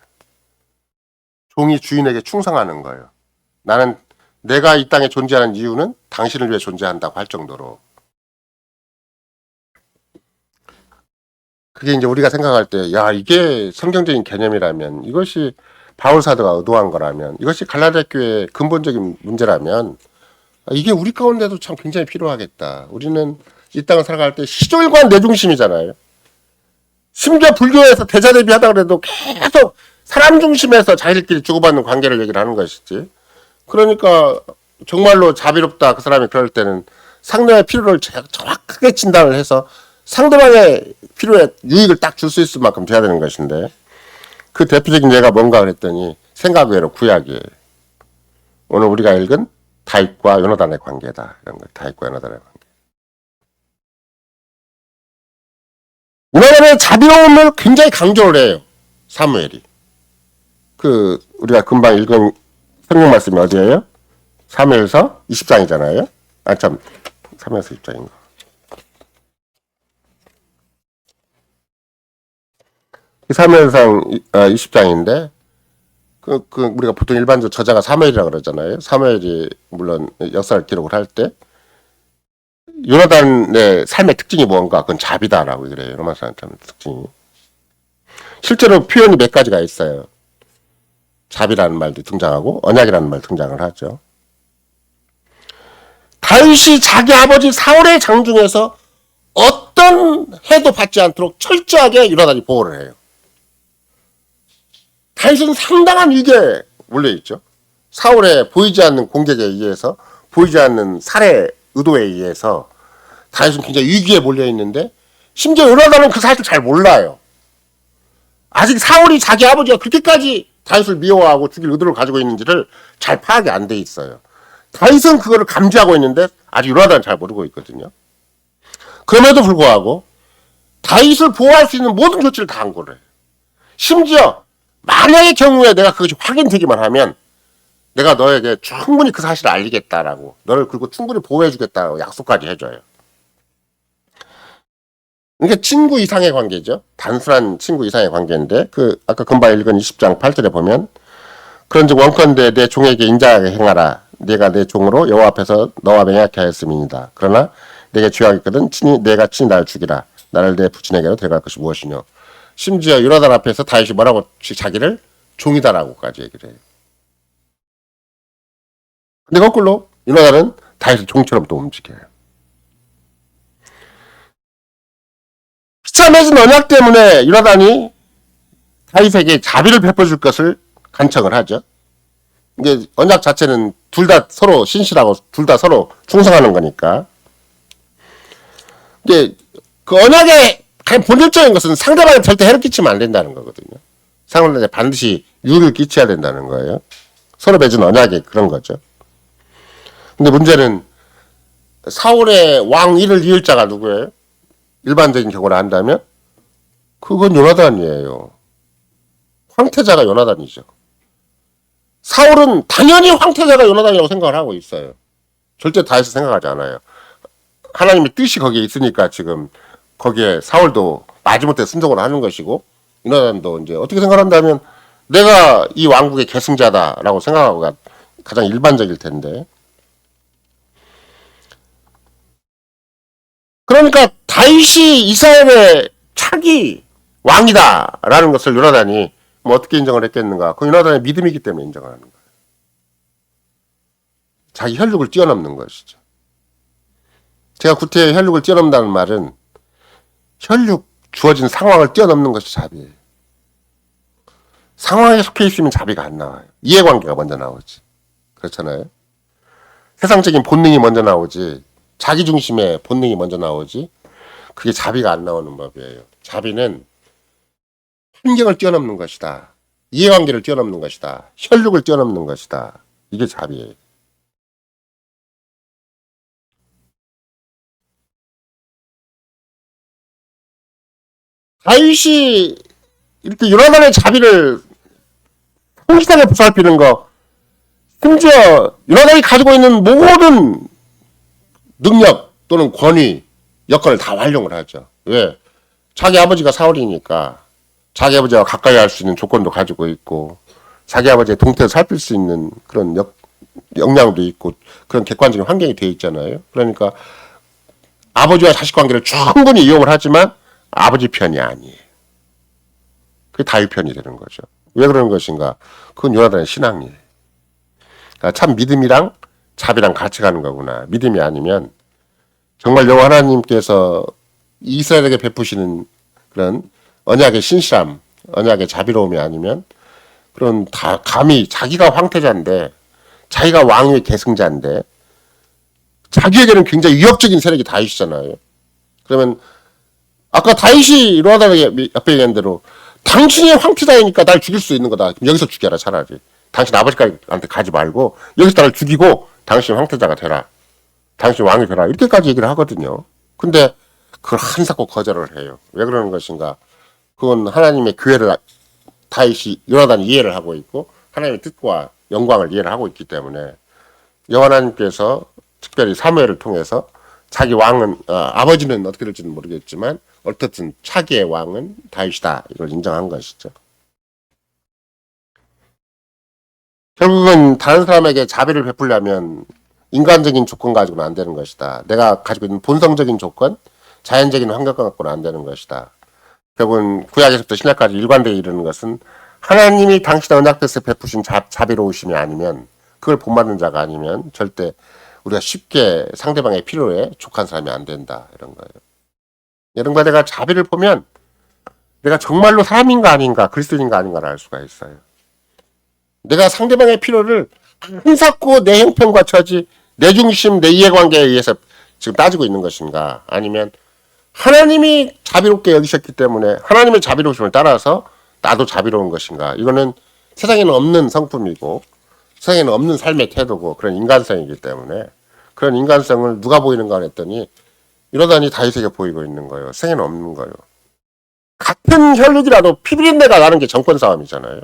S1: 종이 주인에게 충성하는 거예요. 나는 내가 이 땅에 존재하는 이유는 당신을 위해 존재한다고 할 정도로 그게 이제 우리가 생각할 때 야 이게 성경적인 개념이라면 이것이 바울 사도가 의도한 거라면 이것이 갈라디아 교회의 근본적인 문제라면 이게 우리 가운데도 참 굉장히 필요하겠다. 우리는 이 땅을 살아갈 때 시종일관 내 중심이잖아요. 심지어 불교에서 대자대비 하다 그래도 계속 사람 중심에서 자기들끼리 주고받는 관계를 얘기를 하는 것이지. 그러니까 정말로 자비롭다 그 사람이 그럴 때는 상대의 필요를 정확하게 진단을 해서 상대방의 필요에 유익을 딱 줄 수 있을 만큼 돼야 되는 것인데 그 대표적인 예가 뭔가 그랬더니 생각 외로 구약이에요. 오늘 우리가 읽은 다윗과 요나단의 관계다. 이런 거 다윗과 요나단의 관계. 요나단의 자비로움을 굉장히 강조를 해요. 사무엘이. 우리가 금방 읽은 성경 말씀이 어디예요? 사무엘서 20장이잖아요. 사무엘서 20장인가. 사무엘상 20장인데 우리가 보통 일반적으로 저자가 사무엘이라고 그러잖아요. 사무엘이 물론 역사를 기록을 할 때 요나단의 삶의 특징이 뭔가 그건 자비다라고 그래요. 로마 사람의 특징이. 실제로 표현이 몇 가지가 있어요. 자비라는 말도 등장하고 언약이라는 말 등장을 하죠. 다윗이 자기 아버지 사울의 장중에서 어떤 어떤 해도 받지 않도록 철저하게 요나단이 보호를 해요. 다윗은 상당한 위기에 몰려있죠. 사울의 보이지 않는 공격에 의해서, 보이지 않는 살해 의도에 의해서 다윗은 굉장히 위기에 몰려있는데, 심지어 요나단은 그 사실을 잘 몰라요. 아직 사울이 자기 아버지가 그렇게까지 다윗을 미워하고 죽일 의도를 가지고 있는지를 잘 파악이 안 돼 있어요. 다윗은 그거를 감지하고 있는데 아직 요나단은 잘 모르고 있거든요. 그럼에도 불구하고 다윗을 보호할 수 있는 모든 조치를 다 한 거래요. 심지어 만약의 경우에 내가 그것이 확인되기만 하면 내가 너에게 충분히 그 사실을 알리겠다라고, 너를 그리고 충분히 보호해주겠다라고 약속까지 해줘요. 이게 친구 이상의 관계죠. 단순한 친구 이상의 관계인데, 아까 금방 읽은 20장 8절에 보면, 그런즉 원컨대 내 종에게 인자하게 행하라. 내가 내 종으로 여호와 앞에서 너와 맹약케 하였음이니이다. 그러나 내게 죄악했거든 내가 친히 나를 죽이라. 나를 내 부친에게로 데려갈 것이 무엇이뇨. 심지어 요나단 앞에서 다윗이 뭐라고 자기를 종이다라고까지 얘기를 해요. 근데 거꾸로 요나단은 다윗을 종처럼 또 움직여요. 피차 맺은 언약 때문에 요나단이 다윗에게 자비를 베풀어줄 것을 간청을 하죠. 이게 언약 자체는 둘 다 서로 신실하고 둘 다 서로 충성하는 거니까. 이게 그 언약의 가장 본질적인 것은 상대방에 절대 해를 끼치면 안 된다는 거거든요. 상대방에 반드시 유익을 끼쳐야 된다는 거예요. 서로 맺은 언약이 그런 거죠. 근데 문제는 사울의 왕 일을 이을 자가 누구예요? 일반적인 경우를 한다면 그건 요나단이에요. 황태자가 요나단이죠. 사울은 당연히 황태자가 요나단이라고 생각을 하고 있어요. 절대 다윗을 생각하지 않아요. 하나님의 뜻이 거기에 있으니까 지금 거기에 사울도 마지못해 순종을 하는 것이고, 요나단도 이제 어떻게 생각한다면 내가 이 왕국의 계승자다라고 생각하고가 가장 일반적일 텐데. 그러니까 다윗이 이스라엘의 차기 왕이다라는 것을 요나단이 뭐 어떻게 인정을 했겠는가? 그 요나단의 믿음이기 때문에 인정을 하는 거예요. 자기 혈육을 뛰어넘는 것이죠. 제가 구태의 혈육을 뛰어넘는다는 말은 혈육, 주어진 상황을 뛰어넘는 것이 자비예요. 상황에 속해 있으면 자비가 안 나와요. 이해관계가 먼저 나오지. 그렇잖아요. 세상적인 본능이 먼저 나오지, 자기중심의 본능이 먼저 나오지, 그게 자비가 안 나오는 법이에요. 자비는 환경을 뛰어넘는 것이다. 이해관계를 뛰어넘는 것이다. 혈육을 뛰어넘는 것이다. 이게 자비예요. 다윗이 이렇게 요나단의 자비를 성실하게 보살피는 거, 심지어 요나단이 가지고 있는 모든 능력 또는 권위, 여건을 다 활용을 하죠. 왜? 자기 아버지가 사울이니까 자기 아버지와 가까이 할 수 있는 조건도 가지고 있고, 자기 아버지의 동태를 살필 수 있는 그런 역량도 있고, 그런 객관적인 환경이 되어 있잖아요. 그러니까 아버지와 자식 관계를 충분히 이용을 하지만 아버지 편이 아니에요. 그게 다윗 편이 되는 거죠. 왜 그러는 것인가? 그건 요나단의 신앙이에요. 그러니까 참 믿음이랑 자비랑 같이 가는 거구나. 믿음이 아니면 정말 여호와 하나님께서 이스라엘에게 베푸시는 그런 언약의 신실함, 언약의 자비로움이 아니면 그런 다 감히 자기가 황태자인데, 자기가 왕의 계승자인데, 자기에게는 굉장히 위협적인 세력이 다윗이잖아요. 그러면 아까 다윗이 요나단에게 앞에 얘기한 대로 당신이 황태자이니까 날 죽일 수 있는 거다. 여기서 죽여라 차라리. 당신 아버지한테 가지 말고 여기서 나를 죽이고 당신 황태자가 되라. 당신 왕이 되라. 이렇게까지 얘기를 하거든요. 근데 그걸 한사코 거절을 해요. 왜 그러는 것인가? 그건 하나님의 교회를 다윗이 요나단이 이해를 하고 있고 하나님의 뜻과 영광을 이해를 하고 있기 때문에 여호와 하나님께서 특별히 사무엘을 통해서 자기 왕은 아버지는 어떻게 될지는 모르겠지만 어떻든 차기의 왕은 다윗이다, 이걸 인정한 것이죠. 결국은 다른 사람에게 자비를 베풀려면 인간적인 조건 가지고는 안 되는 것이다. 내가 가지고 있는 본성적인 조건, 자연적인 환경 갖고는 안 되는 것이다. 결국은 구약에서부터 신약까지 일관되게 이르는 것은 하나님이 당신의 언약 뜻에 베푸신 자비로우심이 아니면, 그걸 본받는 자가 아니면 절대 우리가 쉽게 상대방의 필요에 족한 사람이 안 된다, 이런 거예요. 여러분과 내가 자비를 보면 내가 정말로 사람인가 아닌가, 그리스도인가 아닌가를 알 수가 있어요. 내가 상대방의 필요를 한사코 내 형편과 처지, 내 중심, 내 이해관계에 의해서 지금 따지고 있는 것인가, 아니면 하나님이 자비롭게 여기셨기 때문에 하나님의 자비로우심을 따라서 나도 자비로운 것인가. 이거는 세상에는 없는 성품이고 세상에는 없는 삶의 태도고 그런 인간성이기 때문에 그런 인간성을 누가 보이는가 했더니 이러다니 다윗에게 보이고 있는 거예요. 세상에는 없는 거예요. 같은 혈육이라도 피비린내가 나는 게 정권 싸움이잖아요.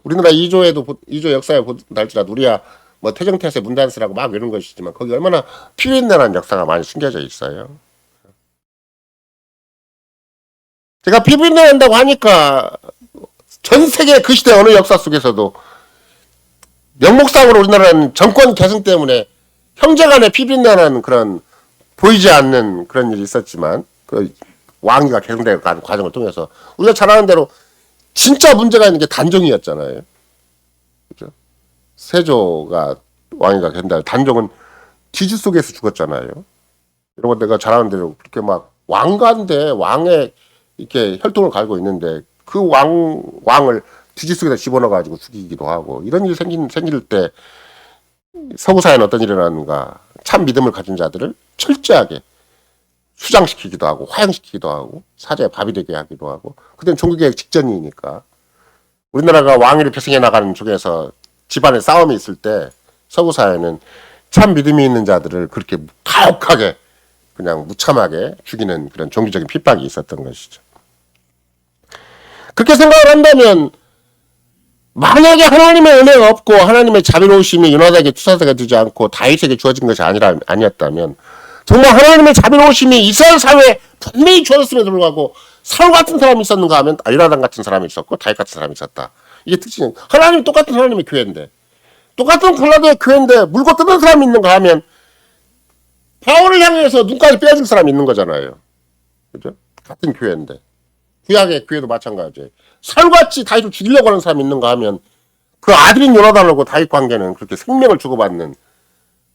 S1: 우리나라 2조 역사에 보달지라도 우리야 뭐 태정태세 문단세라고 막 이런 것이지만 거기 얼마나 피비린내라는 역사가 많이 숨겨져 있어요. 제가 피비린내 난다고 하니까 전 세계 그 시대 어느 역사 속에서도 명목상으로 우리나라는 정권 계승 때문에 형제간에 피비린내나는 그런 보이지 않는 그런 일이 있었지만 그 왕위가 계승되어 가는 과정을 통해서 우리가 잘 아는 대로 진짜 문제가 있는 게 단종이었잖아요. 그죠? 세조가 왕위가 된다. 단종은 지지 속에서 죽었잖아요. 이런 거 내가 잘 아는 대로 그렇게 막 왕가인데 왕의 이렇게 혈통을 가지고 있는데 그 왕을 지지 속에다 집어넣어가지고 죽이기도 하고 이런 일이 생길 때 서구사회는 어떤 일이 일어나는가. 참 믿음을 가진 자들을 철저하게 수장시키기도 하고 화형시키기도 하고 사자에 밥이 되게 하기도 하고 그때는 종교개혁 직전이니까 우리나라가 왕위를 계승해 나가는 쪽에서 집안에 싸움이 있을 때 서구사회는 참 믿음이 있는 자들을 그렇게 가혹하게 그냥 무참하게 죽이는 그런 종교적인 핍박이 있었던 것이죠. 그렇게 생각을 한다면 만약에 하나님의 은혜가 없고 하나님의 자비로우심이 요나단에게 투사되게 되지 않고 다윗에게 주어진 것이 아니었다면 정말 하나님의 자비로우심이 이스라엘 사회에 분명히 주어졌음에도 불구하고 사울 같은 사람이 있었는가 하면 요나단 같은 사람이 있었고 다윗 같은 사람이 있었다. 이게 특징은 하나님이 똑같은 하나님의 교회인데 똑같은 갈라디아 교회인데 물고 뜯는 사람이 있는가 하면 바울을 향해서 눈까지 빼줄 사람이 있는 거잖아요. 그죠? 같은 교회인데 구약의 교회도 마찬가지예요. 사울같이 다윗을 죽이려고 하는 사람이 있는가 하면 그 아들인 요나단하고 다윗 관계는 그렇게 생명을 주고받는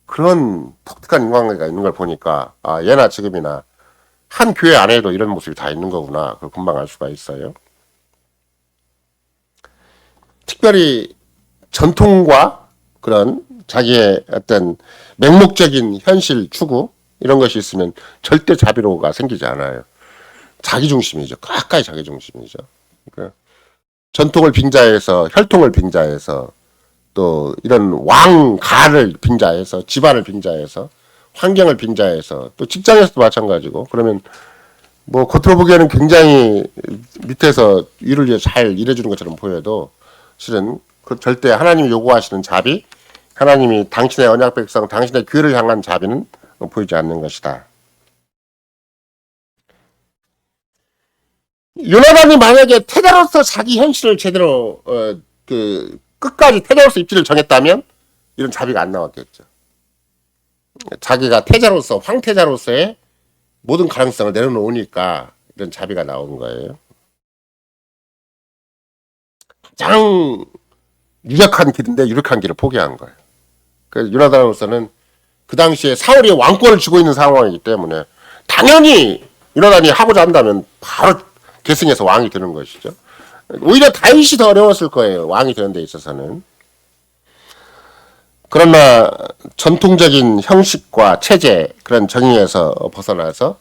S1: 그런 독특한 인간관계가 있는 걸 보니까 아 예나 지금이나 한 교회 안에도 이런 모습이 다 있는 거구나. 그걸 금방 알 수가 있어요. 특별히 전통과 그런 자기의 어떤 맹목적인 현실 추구 이런 것이 있으면 절대 자비로가 생기지 않아요. 자기중심이죠. 가까이 자기중심이죠. 그러니까 전통을 빙자해서 혈통을 빙자해서 또 이런 왕가를 빙자해서 집안을 빙자해서 환경을 빙자해서 또 직장에서도 마찬가지고 그러면 뭐 겉으로 보기에는 굉장히 밑에서 위를 잘 일해주는 것처럼 보여도 실은 그 절대 하나님이 요구하시는 자비 하나님이 당신의 언약 백성 당신의 교회를 향한 자비는 보이지 않는 것이다. 요나단이 만약에 태자로서 자기 현실을 제대로 끝까지 태자로서 입지를 정했다면 이런 자비가 안 나왔겠죠. 자기가 태자로서 황태자로서의 모든 가능성을 내려놓으니까 이런 자비가 나온 거예요. 가장 유력한 길인데 유력한 길을 포기한 거예요. 그래서 요나단으로서는 그 당시에 사울이 왕권을 쥐고 있는 상황이기 때문에 당연히 요나단이 하고자 한다면 바로 계승해서 왕이 되는 것이죠. 오히려 다윗이 더 어려웠을 거예요. 왕이 되는 데 있어서는. 그러나 전통적인 형식과 체제 그런 정의에서 벗어나서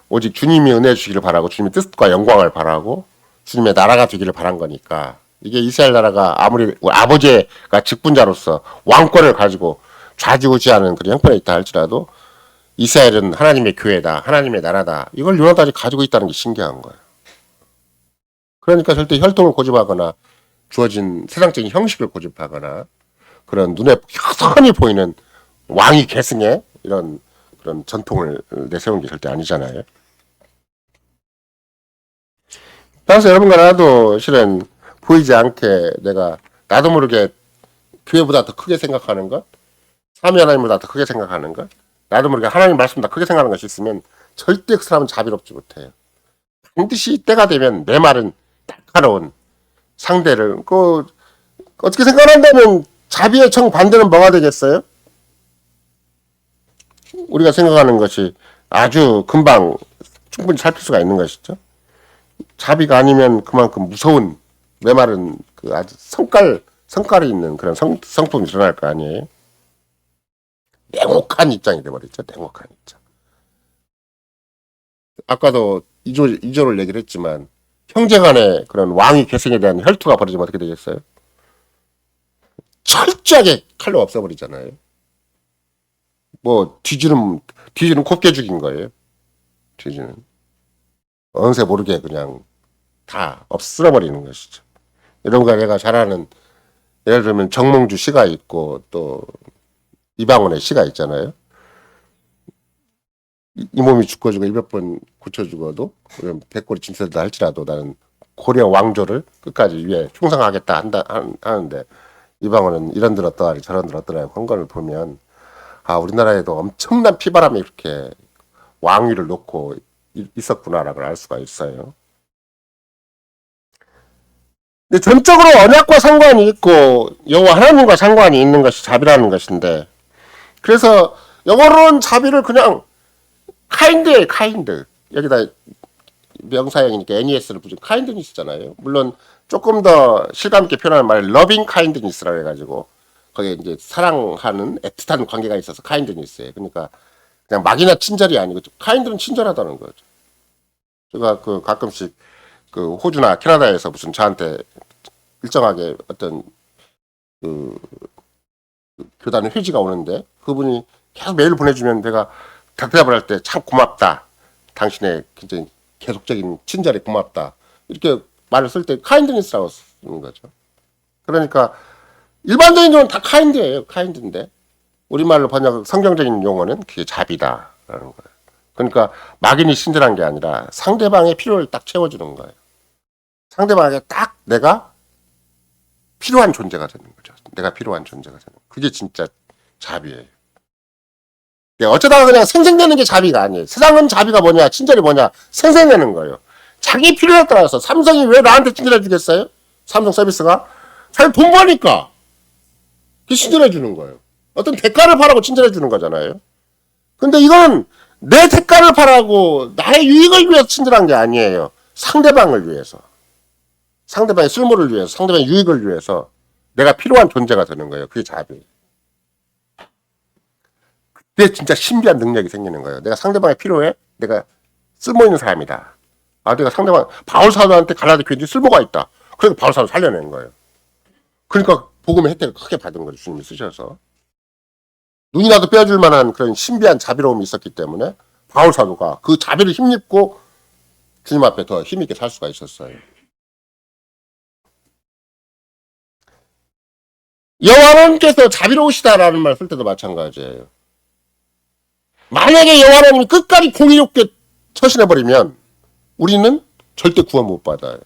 S1: 오직 주님이 은혜 주기를 바라고 주님의 뜻과 영광을 바라고 주님의 나라가 되기를 바란 거니까 이게 이스라엘 나라가 아무리 아버지가 직분자로서 왕권을 가지고 좌지우지하는 그런 형편에 있다 할지라도 이스라엘은 하나님의 교회다. 하나님의 나라다. 이걸 요나단이 가지고 있다는 게 신기한 거예요. 그러니까 절대 혈통을 고집하거나 주어진 세상적인 형식을 고집하거나 그런 눈에 선히 보이는 왕이 계승에 이런 그런 전통을 내세운 게 절대 아니잖아요. 따라서 여러분과 나도 실은 보이지 않게 내가 나도 모르게 교회보다 더 크게 생각하는 것, 삼위 하나님보다 더 크게 생각하는 것, 나도 모르게 하나님 말씀보다 크게 생각하는 것이 있으면 절대 그 사람은 자비롭지 못해요. 반드시 때가 되면 내 말은 날카로운 상대를 어떻게 생각한다면 자비의 정반대는 뭐가 되겠어요? 우리가 생각하는 것이 아주 금방 충분히 살필 수가 있는 것이죠. 자비가 아니면 그만큼 무서운 메마른 그 아주 성깔이 있는 그런 성품이 드러날 거 아니에요. 냉혹한 입장이 돼버렸죠. 냉혹한 입장. 아까도 이조를 얘기를 했지만 형제간의 그런 왕위 계승에 대한 혈투가 벌어지면 어떻게 되겠어요? 철저하게 칼로 없애버리잖아요. 뭐 뒤지는 곱게 죽인 거예요. 뒤지는 어느새 모르게 그냥 다 쓸어버리는 것이죠. 이런 거 내가 잘 아는, 예를 들면 정몽주 시가 있고 또 이방원의 시가 있잖아요. 이 몸이 죽어주고 100번 고쳐주고도 100골이 짐승다 할지라도 나는 고려 왕조를 끝까지 위해 충성하겠다 하는데, 이방원은 이런 들었더니 저런 들었더니 한 거를 보면 우리나라에도 엄청난 피바람이 이렇게 왕위를 놓고 있었구나라는 걸 알 수가 있어요. 근데 전적으로 언약과 상관이 있고 여호와 하나님과 상관이 있는 것이 자비라는 것인데, 그래서 영어로는 자비를 그냥 카인드예요. 카인드. 여기다 명사형이니까 NES를 붙인 카인드니스잖아요. 물론 조금 더 실감있게 표현하는 말이 러빙 카인드니스라고 해가지고 거기에 이제 사랑하는 애틋한 관계가 있어서 카인드니스예요. 그러니까 그냥 막이나 친절이 아니고 카인드는 친절하다는 거죠. 제가 그 가끔씩 그 호주나 캐나다에서 무슨 저한테 일정하게 어떤 그 교단 회지가 오는데 그분이 계속 메일 보내주면 내가 답답을 할 때 참 고맙다. 당신의 굉장히 계속적인 친절에 고맙다. 이렇게 말을 쓸 때 카인드니스라고 쓰는 거죠. 그러니까 일반적인 용어는 다 카인드예요. 카인드인데 우리말로 번역 성경적인 용어는 그게 자비다라는 거예요. 그러니까 막연히 친절한 게 아니라 상대방의 필요를 딱 채워주는 거예요. 상대방에게 딱 내가 필요한 존재가 되는 거죠. 내가 필요한 존재가 되는 거예요. 그게 진짜 자비예요. 어쩌다가 그냥 생생내는 게 자비가 아니에요. 세상은 자비가 뭐냐, 친절이 뭐냐, 생생내는 거예요. 자기 필요에 따라서 삼성이 왜 나한테 친절해 주겠어요? 삼성 서비스가 자기 돈 버니까 그 친절해 주는 거예요. 어떤 대가를 바라고 친절해 주는 거잖아요. 근데 이건 내 대가를 바라고 나의 유익을 위해서 친절한 게 아니에요. 상대방을 위해서, 상대방의 쓸모를 위해서, 상대방의 유익을 위해서 내가 필요한 존재가 되는 거예요. 그게 자비예요. 그때 진짜 신비한 능력이 생기는 거예요. 내가 상대방의 필요에 내가 쓸모 있는 사람이다. 내가 상대방 바울 사도한테 갈라디 교인들이 쓸모가 있다. 그래서 바울 사도 살려낸 거예요. 그러니까 복음의 혜택을 크게 받은 거죠. 주님이 쓰셔서 눈이라도 빼줄 만한 그런 신비한 자비로움이 있었기 때문에 바울 사도가 그 자비를 힘입고 주님 앞에 더 힘있게 살 수가 있었어요. 여호와님께서 자비로우시다라는 말 쓸 때도 마찬가지예요. 만약에 여호와님이 끝까지 공의롭게 처신해버리면 우리는 절대 구원 못 받아요.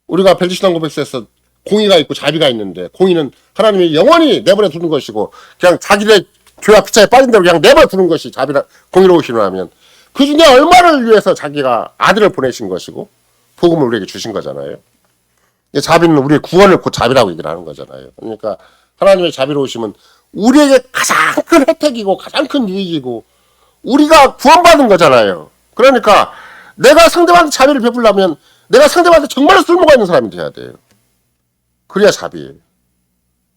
S1: 우리가 벨지신앙 고백서에서 공의가 있고 자비가 있는데, 공의는 하나님이 영원히 내버려 두는 것이고 그냥 자기의 죄와 피차에 빠진 대로 그냥 내버려 두는 것이 자비라 공의로우시라면, 그 중에 얼마를 위해서 자기가 아들을 보내신 것이고 복음을 우리에게 주신 거잖아요. 자비는 우리의 구원을 곧 자비라고 얘기를 하는 거잖아요. 그러니까 하나님의 자비로우심은 우리에게 가장 큰 혜택이고 가장 큰 유익이고 우리가 구원받은 거잖아요. 그러니까 내가 상대방한테 자비를 베풀려면 내가 상대방한테 정말로 쓸모가 있는 사람이 돼야 돼요. 그래야 자비예요.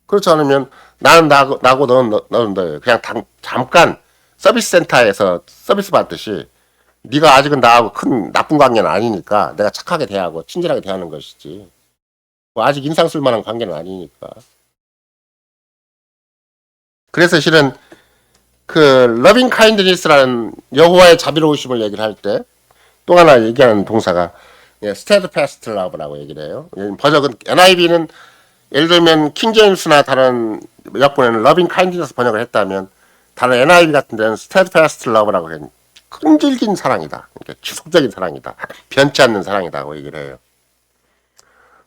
S1: 그렇지 않으면 나는 나고 너는 너예요. 그냥 잠깐 서비스 센터에서 서비스 받듯이 네가 아직은 나하고 큰 나쁜 관계는 아니니까 내가 착하게 대하고 친절하게 대하는 것이지, 뭐 아직 인상 쓸 만한 관계는 아니니까. 그래서 실은 그 러빙 카인드니스라는 여호와의 자비로우심을 얘기를 할 때 또 하나 얘기하는 동사가 steadfast love라고 얘기를 해요. 번역은 NIV는 예를 들면 킹제임스나 다른 역본에는 러빙 카인드니스 번역을 했다면, 다른 NIV 같은 데는 steadfast love라고 해요. 끈질긴 사랑이다. 그러니까 지속적인 사랑이다. 변치 않는 사랑이다고 얘기를 해요.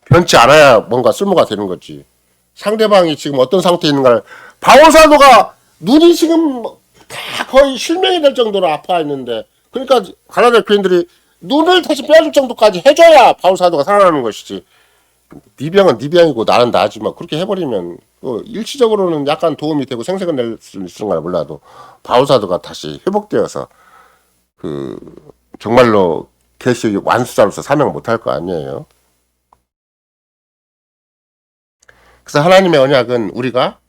S1: 변치 않아야 뭔가 쓸모가 되는 거지. 상대방이 지금 어떤 상태에 있는가를, 바울 사도가 눈이 지금 다 거의 실명이 될 정도로 아파했는데, 그러니까 갈라디아 교인들이 눈을 다시 빼줄 정도까지 해줘야 바울 사도가 살아나는 것이지. 네 병은 네 병이고 나는 나지 막 그렇게 해버리면 일시적으로는 약간 도움이 되고 생색은 낼 수 있는 걸 몰라도 바울 사도가 다시 회복되어서 그 정말로 계시 완수자로서 사명을 못할 거 아니에요. 그래서 하나님의 언약은 우리가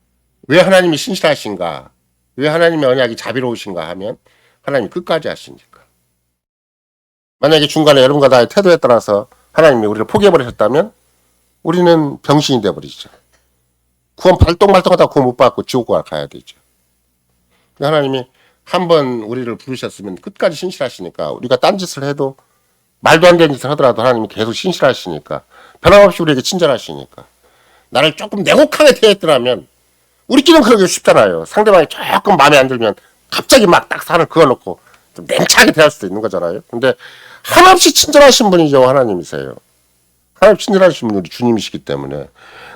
S1: 왜 하나님이 신실하신가, 왜 하나님의 언약이 자비로우신가 하면 하나님이 끝까지 하시니까. 만약에 중간에 여러분과 나의 태도에 따라서 하나님이 우리를 포기해버리셨다면 우리는 병신이 되어버리죠. 구원 발동하다 구원 못 받고 지옥 가야 되죠. 하나님이 한번 우리를 부르셨으면 끝까지 신실하시니까 우리가 딴짓을 해도 말도 안 되는 짓을 하더라도 하나님이 계속 신실하시니까 변함없이 우리에게 친절하시니까 나를 조금 냉혹하게 대했더라면 우리끼리는 그러기 쉽잖아요. 상대방이 조금 마음에 안 들면 갑자기 막 딱 산을 그어놓고 좀 냉차게 대할 수도 있는 거잖아요. 근데 한없이 친절하신 분이죠. 하나님이세요. 하나님 친절하신 분이 우리 주님이시기 때문에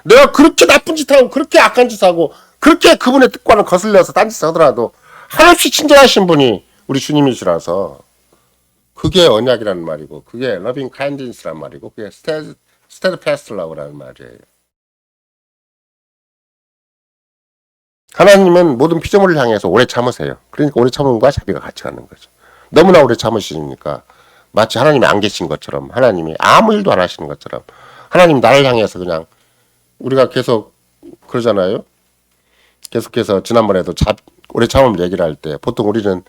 S1: 내가 그렇게 나쁜 짓 하고 그렇게 악한 짓 하고 그렇게 그분의 뜻과는 거슬려서 딴짓을 하더라도 한없이 친절하신 분이 우리 주님이시라서 그게 언약이라는 말이고 그게 러빙 카인디니스란 말이고 그게 스테드패스트라고라는 말이에요. 하나님은 모든 피조물을 향해서 오래 참으세요. 그러니까 오래 참음과 자비가 같이 가는 거죠. 너무나 오래 참으시니까 마치 하나님이 안 계신 것처럼 하나님이 아무 일도 안 하시는 것처럼 하나님 나를 향해서 그냥 우리가 계속 그러잖아요. 계속해서 지난번에도 오래 참음을 얘기를 할 때 보통 우리는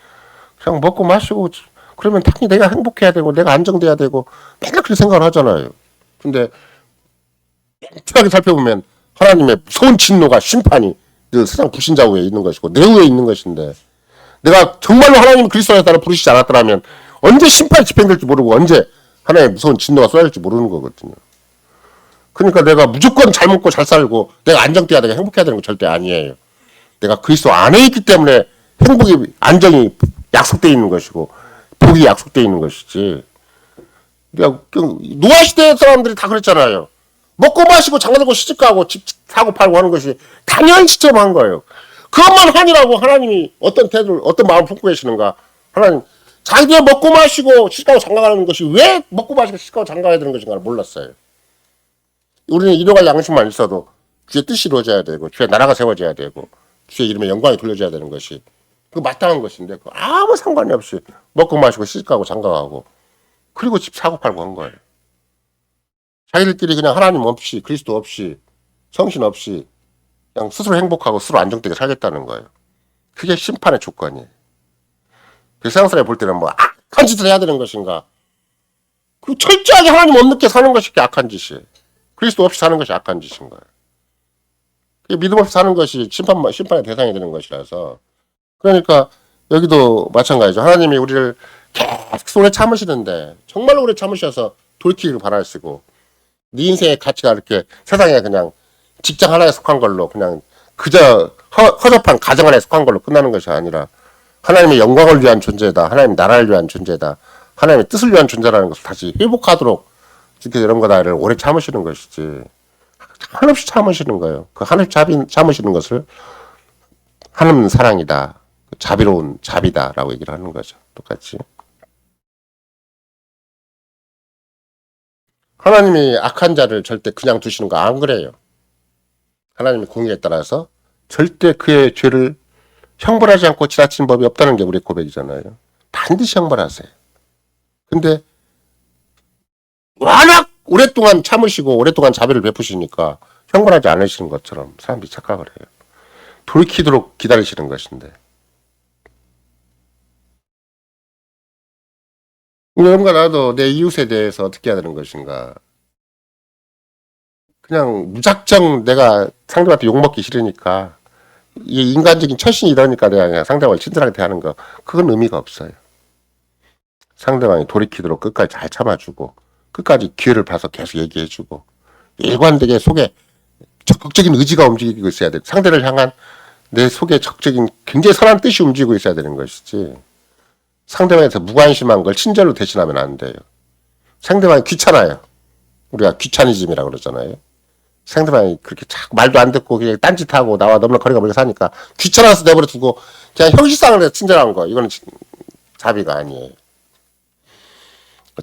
S1: 그냥 먹고 마시고 그러면 당연히 내가 행복해야 되고 내가 안정돼야 되고 맨날 그렇게 생각을 하잖아요. 근데 철학하게 살펴보면 하나님의 무서운 진노가 심판이 그 세상 불신자 후에 있는 것이고 내 후에 있는 것인데 내가 정말로 하나님 그리스도에 따라 부르시지 않았더라면 언제 심판이 집행될지 모르고 언제 하나님의 무서운 진노가 쏟아질지 모르는 거거든요. 그러니까 내가 무조건 잘 먹고 잘 살고 내가 안정돼야 되고 행복해야 되는 거 절대 아니에요. 내가 그리스도 안에 있기 때문에 행복이 안정이 약속되어 있는 것이고 복이 약속되어 있는 것이지. 노아 시대 사람들이 다 그랬잖아요. 먹고 마시고 장가들고 시집가고 집 사고 팔고 하는 것이 당연시처럼 한 거예요. 그것만 하니라고 하나님이 어떤 태도를 어떤 마음을 품고 계시는가. 하나님 자기가 먹고 마시고 시집가고 장가가는 것이 왜 먹고 마시고 시집가고 장가가야 되는 것인가를 몰랐어요. 우리는 일용할 양식만 있어도 주의 뜻이 이루어져야 되고 주의 나라가 세워져야 되고 주의 이름에 영광이 돌려져야 되는 것이 그 마땅한 것인데 아무 상관이 없이 먹고 마시고 시집가고 장가가고 그리고 집 사고 팔고 한 거예요. 자기들끼리 그냥 하나님 없이 그리스도 없이 성신 없이 그냥 스스로 행복하고 스스로 안정되게 살겠다는 거예요. 그게 심판의 조건이에요. 그 세상 사람이 볼 때는 뭐 악한 짓을 해야 되는 것인가. 그 철저하게 하나님 없는 사는 것이 악한 짓이에요. 그리스도 없이 사는 것이 악한 짓인 거예요. 믿음 없이 사는 것이 심판의 대상이 되는 것이라서 그러니까 여기도 마찬가지죠. 하나님이 우리를 계속 오래 참으시는데 정말로 오래 참으셔서 돌이키기를 바라시고 네 인생의 가치가 이렇게 세상에 그냥 직장 하나에 속한 걸로 그냥 그저 허접한 가정 하나에 속한 걸로 끝나는 것이 아니라 하나님의 영광을 위한 존재다. 하나님의 나라를 위한 존재다. 하나님의 뜻을 위한 존재라는 것을 다시 회복하도록 이렇게 이런 거다를 오래 참으시는 것이지. 한없이 참으시는 거예요. 그 한없이 참으시는 것을 하나님 사랑이다. 자비로운 자비다라고 얘기를 하는 거죠. 똑같이. 하나님이 악한 자를 절대 그냥 두시는 거 안 그래요. 하나님의 공의에 따라서 절대 그의 죄를 형벌하지 않고 지나치는 법이 없다는 게 우리의 고백이잖아요. 반드시 형벌하세요. 근데 워낙 오랫동안 참으시고 오랫동안 자비를 베푸시니까 형벌하지 않으시는 것처럼 사람들이 착각을 해요. 돌이키도록 기다리시는 것인데. 여러분과 나도 내 이웃에 대해서 어떻게 해야 되는 것인가. 그냥 무작정 내가 상대방한테 욕먹기 싫으니까 이 인간적인 처신이 이러니까 내가 그냥 상대방을 친절하게 대하는 거 그건 의미가 없어요. 상대방이 돌이키도록 끝까지 잘 참아주고 끝까지 기회를 봐서 계속 얘기해주고 일관되게 속에 적극적인 의지가 움직이고 있어야 돼. 상대를 향한 내 속에 적극적인 굉장히 선한 뜻이 움직이고 있어야 되는 것이지. 상대방에서 무관심한 걸 친절로 대신하면 안 돼요. 상대방이 귀찮아요. 우리가 귀차니즘이라고 그러잖아요. 상대방이 그렇게 자꾸 말도 안 듣고 그냥 딴짓하고 나와 너무나 거리가 멀게 사니까 귀찮아서 내버려 두고 그냥 형식상을 해서 친절한 거. 이거는 자비가 아니에요.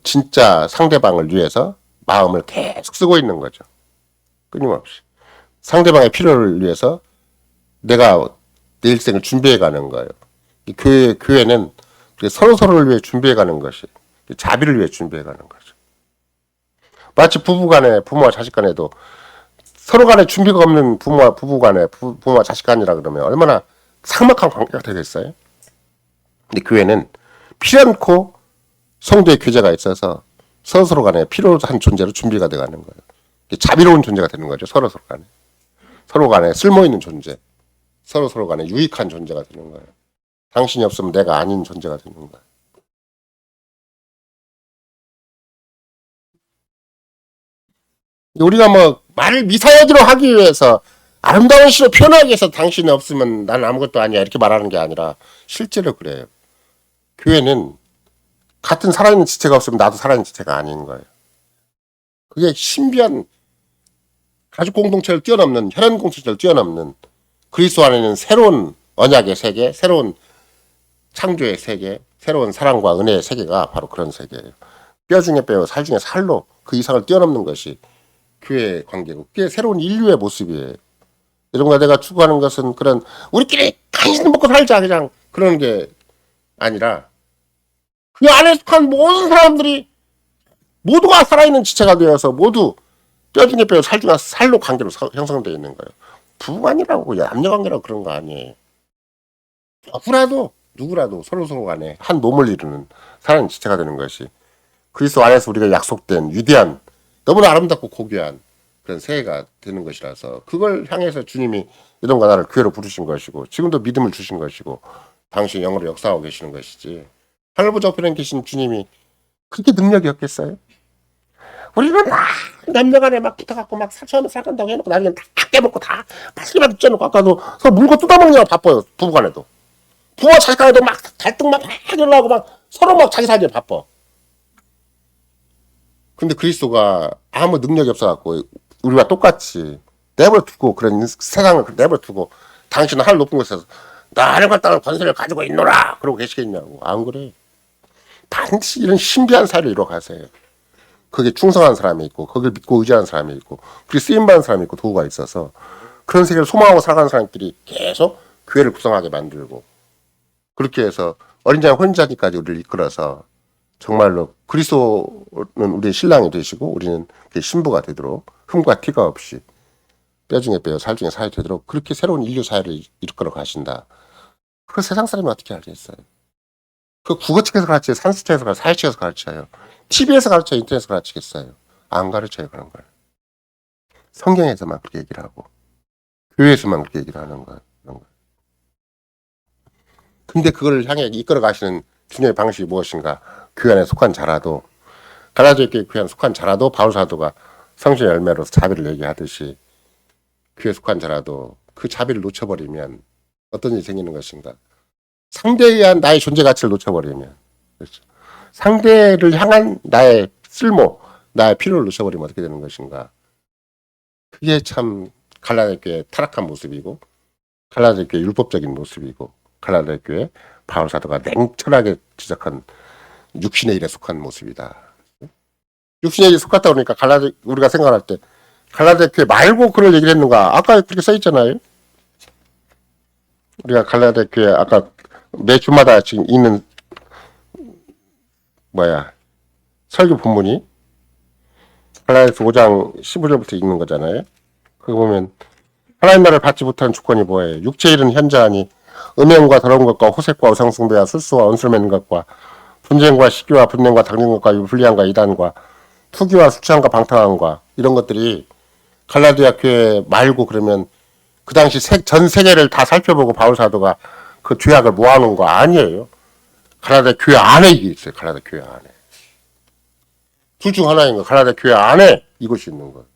S1: 진짜 상대방을 위해서 마음을 계속 쓰고 있는 거죠. 끊임없이. 상대방의 필요를 위해서 내가 내 일생을 준비해 가는 거예요. 교회는 서로서로를 위해 준비해 가는 것이. 자비를 위해 준비해가는 거죠. 마치 부부간에 부모와 자식간에도 서로 간에 준비가 없는 부모와 부부간에 부모와 자식간이라 그러면 얼마나 삭막한 관계가 되겠어요? 근데 교회는 필연코 성도의 교제가 있어서 서로 간에 필요한 존재로 준비가 돼가는 거예요. 자비로운 존재가 되는 거죠. 서로 간에. 서로 간에 쓸모있는 존재. 서로 간에 유익한 존재가 되는 거예요. 당신이 없으면 내가 아닌 존재가 되는 거예요. 우리가 뭐 말을 미사여기로 하기 위해서 아름다운 시로 표현하기 위해서 당신이 없으면 난 아무것도 아니야 이렇게 말하는 게 아니라 실제로 그래요. 교회는 같은 살아있는 지체가 없으면 나도 살아있는 지체가 아닌 거예요. 그게 신비한 가족 공동체를 뛰어넘는 혈연 공동체를 뛰어넘는 그리스도 안에는 새로운 언약의 세계, 새로운 창조의 세계, 새로운 사랑과 은혜의 세계가 바로 그런 세계예요. 뼈 중에 뼈, 살 중에 살로 그 이상을 뛰어넘는 것이 교회의 관계고 그게 새로운 인류의 모습이에요. 여러분과 내가 추구하는 것은 그런 우리끼리 간신 먹고 살자 그냥 그런 게 아니라 그 안에 속한 모든 사람들이 모두가 살아있는 지체가 되어서 모두 뼈 중에 뼈, 살 중에 살로 관계로 형성되어 있는 거예요. 부부관이라고 남녀관계라고 그런 거 아니에요. 누구라도 서로 간에 한 몸을 이루는 살아있는 지체가 되는 것이 그리스도 안에서 우리가 약속된 위대한 너무나 아름답고 고귀한 그런 새해가 되는 것이라서 그걸 향해서 주님이 이런과 나를 교회로 부르신 것이고 지금도 믿음을 주신 것이고 당신 영으로 역사하고 계시는 것이지 하늘보좌 우편에 계신 주님이 그렇게 능력이 없겠어요? 우리는 막 남녀간에 막 붙어갖고 막 처음에 살간다고 해놓고 나중에 다 깨먹고 다 맛있게만 쪄놓고 아까도 서로 물고 뜯어먹느라 바빠요. 부부간에도 부부와 자식간에도 막 갈등 막 일어나고 막 서로 막 자기 살기에 바빠. 근데 그리스도가 아무 능력이 없어갖고 우리와 똑같이 내버려두고 그런 세상을 내버려두고 당신은 하늘 높은 곳에서 나를 갖다가 권세를 가지고 있노라 그러고 계시겠냐고. 안 그래. 반드시 이런 신비한 사회를 이뤄가세요. 거기에 충성한 사람이 있고 거기를 믿고 의지하는 사람이 있고 그리고 쓰임받는 사람이 있고 도구가 있어서 그런 세계를 소망하고 살아가는 사람끼리 계속 교회를 구성하게 만들고 그렇게 해서 어린 양 혼자니까지 우리를 이끌어서 정말로 그리스도는 우리의 신랑이 되시고 우리는 그의 신부가 되도록 흠과 티가 없이 뼈 중에 뼈, 살 중에 살이 되도록 그렇게 새로운 인류 사회를 이끌어 가신다. 그걸 세상 사람이 어떻게 알겠어요? 그 국어책에서 가르쳐요? 산수책에서 가르쳐요? 사회책에서 가르쳐요? TV에서 가르쳐요? 인터넷에서 가르치겠어요? 안 가르쳐요 그런 걸. 성경에서만 그렇게 얘기를 하고 교회에서만 그렇게 얘기를 하는 거예요. 근데 그걸 향해 이끌어 가시는 주님의 방식이 무엇인가? 교회 안에 속한 자라도 갈라디아교회 교회 안에 속한 자라도 바울 사도가 성신의 열매로서 자비를 얘기하듯이 교회에 속한 자라도 그 자비를 놓쳐버리면 어떤 일이 생기는 것인가? 상대에 의한 나의 존재 가치를 놓쳐버리면 그렇죠. 상대를 향한 나의 쓸모, 나의 필요를 놓쳐버리면 어떻게 되는 것인가? 그게 참 갈라디아교회의 타락한 모습이고 갈라디아교회의 율법적인 모습이고 갈라디아교회 바울 사도가 냉철하게 지적한 육신의 일에 속한 모습이다. 육신의 일에 속았다 그러니까 우리가 생각할 때 갈라디아교회 말고 그런 얘기를 했는가? 아까 그렇게 써 있잖아요. 우리가 갈라디아교회 아까 매 주마다 지금 있는 설교 본문이 갈라디아서 5장 15절부터 읽는 거잖아요. 그거 보면 하나님 나라를 받지 못한 주권이 뭐예요? 육체의 일은 현저하니 음행과 더러운 것과 호색과 우상숭배와 술수와 언술 맺는 것과 분쟁과 시기와 분냄과 당진 것과 불리함과 이단과 투기와 수치함과 방탕함과 이런 것들이 갈라디아 교회 말고 그러면 그 당시 전 세계를 다 살펴보고 바울 사도가 그 죄악을 모아놓은 거 아니에요. 갈라디아 교회 안에 이게 있어요. 갈라디아 교회 안에. 둘 중 하나인 거. 갈라디아 교회 안에 이것이 있는 거예요.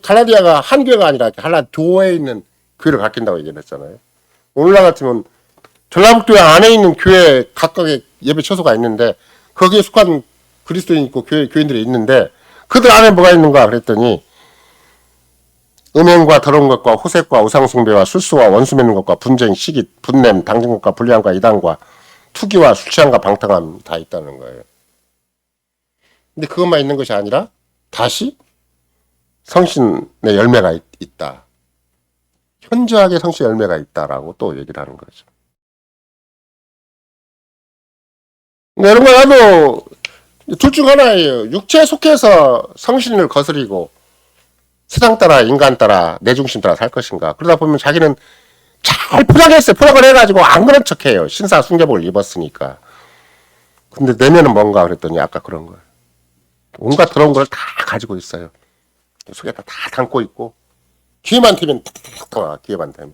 S1: 갈라디아가 한 교회가 아니라 갈라디아에 있는 교회를 가르친다고 얘기했잖아요. 오늘날 같으면 전라북도에 안에 있는 교회 각각의 예배 처소가 있는데 거기에 속한 그리스도인 있고 교인들이 있는데 그들 안에 뭐가 있는가 그랬더니 음행과 더러운 것과 호색과 우상숭배와 술수와 원수 맺는 것과 분쟁, 시기, 분냄, 당진 것과 불리함과 이단과 투기와 술취함과 방탕함 다 있다는 거예요. 근데 그것만 있는 것이 아니라 다시 성신의 열매가 있다. 현저하게 성신의 열매가 있다라고 또 얘기를 하는 거죠. 이런 거 나도 둘 중 하나예요. 육체에 속해서 성신을 거스리고 세상 따라 인간 따라 내 중심 따라 살 것인가. 그러다 보면 자기는 잘 포장했어요. 포장을 해가지고 안 그런 척해요. 신사 숭배복을 입었으니까. 근데 내면은 뭔가 그랬더니 아까 그런 거예요. 온갖 더러운 걸 다 가지고 있어요. 속에다 다 담고 있고 기회만 되면 탁탁탁 나와. 기회만 되면.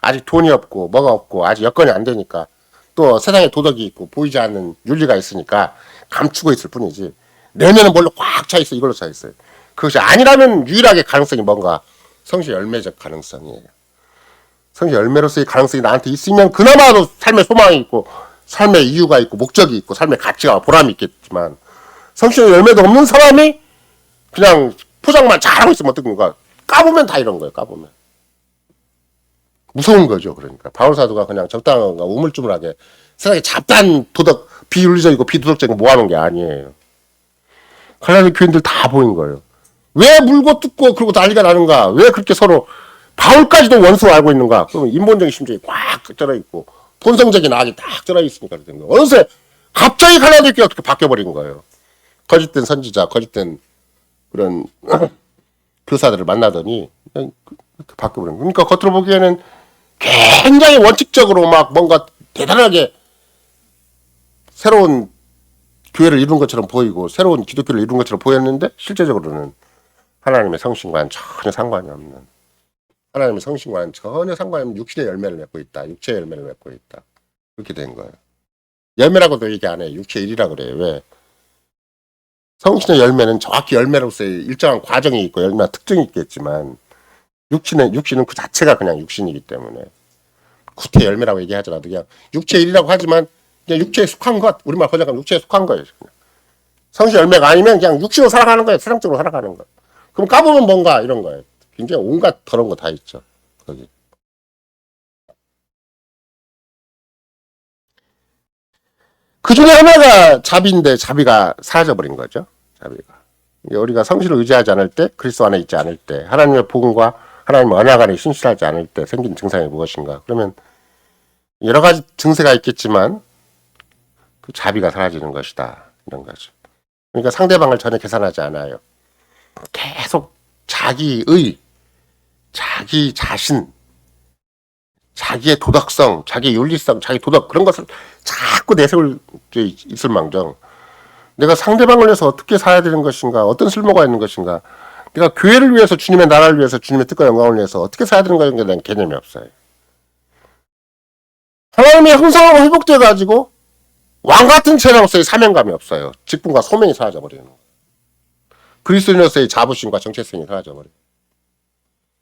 S1: 아직 돈이 없고 뭐가 없고 아직 여건이 안 되니까 또 세상에 도덕이 있고 보이지 않는 윤리가 있으니까 감추고 있을 뿐이지 내면은 뭘로 꽉 차 있어. 이걸로 차 있어요. 그것이 아니라면 유일하게 가능성이 뭔가 성실 열매적 가능성이에요. 성실 열매로서의 가능성이 나한테 있으면 그나마도 삶의 소망이 있고 삶의 이유가 있고 목적이 있고 삶의 가치가 보람이 있겠지만 성실 열매도 없는 사람이 그냥 포장만 잘하고 있으면 어떤 건가. 까보면 다 이런 거예요. 까보면. 무서운 거죠. 그러니까 바울사도가 그냥 적당한 우물쭈물하게 세상에 잡다한 도덕 비윤리적이고 비도덕적인 거 모아놓은 게 아니에요. 갈라디 교인들 다 보인 거예요. 왜 물고 뜯고 그러고 난리가 나는가? 왜 그렇게 서로 바울까지도 원수로 알고 있는가? 그러면 인본적인 심정이 꽉 쩔어 있고 본성적인 악이 딱 쩔어 있으니까 그런 거예요. 어느새 갑자기 갈라디 교회가 어떻게 바뀌어버린 거예요. 거짓된 선지자, 거짓된 그런 교사들을 만나더니 그냥 바뀌어버린 거예요. 그러니까 겉으로 보기에는 굉장히 원칙적으로 막 뭔가 대단하게 새로운 교회를 이룬 것처럼 보이고 새로운 기독교를 이룬 것처럼 보였는데 실제적으로는 하나님의 성신과는 전혀 상관이 없는 하나님의 성신과는 전혀 상관이 없는 육신의 열매를 맺고 있다. 육체의 열매를 맺고 있다. 그렇게 된 거예요. 열매라고도 얘기 안 해요. 육체의 일이라 그래요. 왜? 성신의 열매는 정확히 열매로서의 일정한 과정이 있고 열매와 특징이 있겠지만 육신은 그 자체가 그냥 육신이기 때문에 구태 열매라고 얘기하더라도 그냥 육체의 일이라고 하지만 그냥 육체에 속한 것, 우리말 번역하면 육체에 속한 거예요. 그냥. 성신 열매가 아니면 그냥 육신으로 살아가는 거예요. 세상적으로 살아가는 거예요. 그럼 까보면 뭔가 이런 거예요. 굉장히 온갖 더러운 거 다 있죠. 거기. 그 중에 하나가 자비인데 자비가 사라져버린 거죠. 자비가. 우리가 성신을 의지하지 않을 때, 그리스도 안에 있지 않을 때, 하나님의 복음과 하나님의 언약 안에 신실하지 않을 때 생긴 증상이 무엇인가? 그러면 여러 가지 증세가 있겠지만 그 자비가 사라지는 것이다. 이런 거죠. 그러니까 상대방을 전혀 계산하지 않아요. 계속 자기의, 자기 자신, 자기의 도덕성, 자기의 윤리성, 자기 도덕 그런 것을 자꾸 내세울 수 있을 망정 내가 상대방을 위해서 어떻게 살아야 되는 것인가, 어떤 쓸모가 있는 것인가, 내가 교회를 위해서 주님의 나라를 위해서 주님의 뜻과 영광을 위해서 어떻게 살아야 되는 것인가에 대한 개념이 없어요. 하나님의 형상으로 회복돼 가지고 왕 같은 체로서의 사명감이 없어요. 직분과 소명이 사라져 버리는 거예요. 그리스도인으로서의 자부심과 정체성이 사라져 버려요.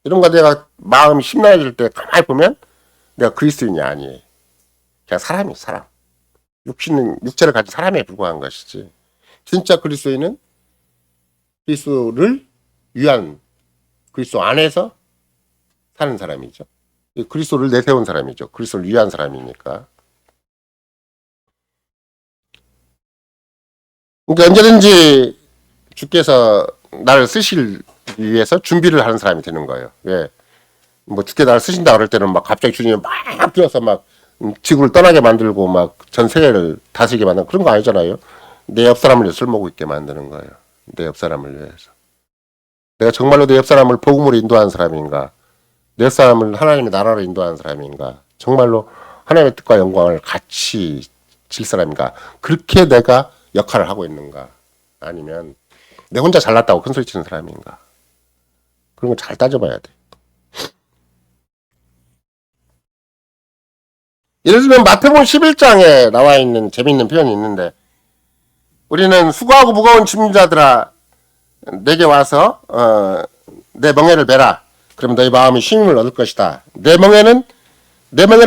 S1: 이런 거 내가 마음이 심란해질 때 가만히 보면 내가 그리스도인이 아니에요. 그냥 사람이 사람. 육체를 가진 사람에 불과한 것이지. 진짜 그리스도인은 그리스도를 위한 그리스도 안에서 사는 사람이죠. 그리스도를 내세운 사람이죠. 그리스도를 위한 사람이니까. 그러니까 언제든지 주께서 나를 쓰실 위해서 준비를 하는 사람이 되는 거예요. 왜? 뭐 주께 나를 쓰신다 그럴 때는 막 갑자기 주님이 막 뛰어서 막 지구를 떠나게 만들고 막 전 세계를 다스리게 만드는 그런 거 아니잖아요. 내 옆 사람을 술 먹고 있게 만드는 거예요. 내 옆 사람을 위해서. 내가 정말로 내 옆 사람을 복음으로 인도하는 사람인가? 내 옆 사람을 하나님의 나라로 인도하는 사람인가? 정말로 하나님의 뜻과 영광을 같이 질 사람인가? 그렇게 내가 역할을 하고 있는가? 아니면 내 혼자 잘났다고 큰소리 치는 사람인가? 그런 거 잘 따져봐야 돼. 예를 들면 마태복음 11장에 나와 있는 재미있는 표현이 있는데 우리는 수고하고 무거운 짐자들아 내게 와서 내 멍에를 메라. 그러면 너희 마음이 쉼을 얻을 것이다. 내 멍에를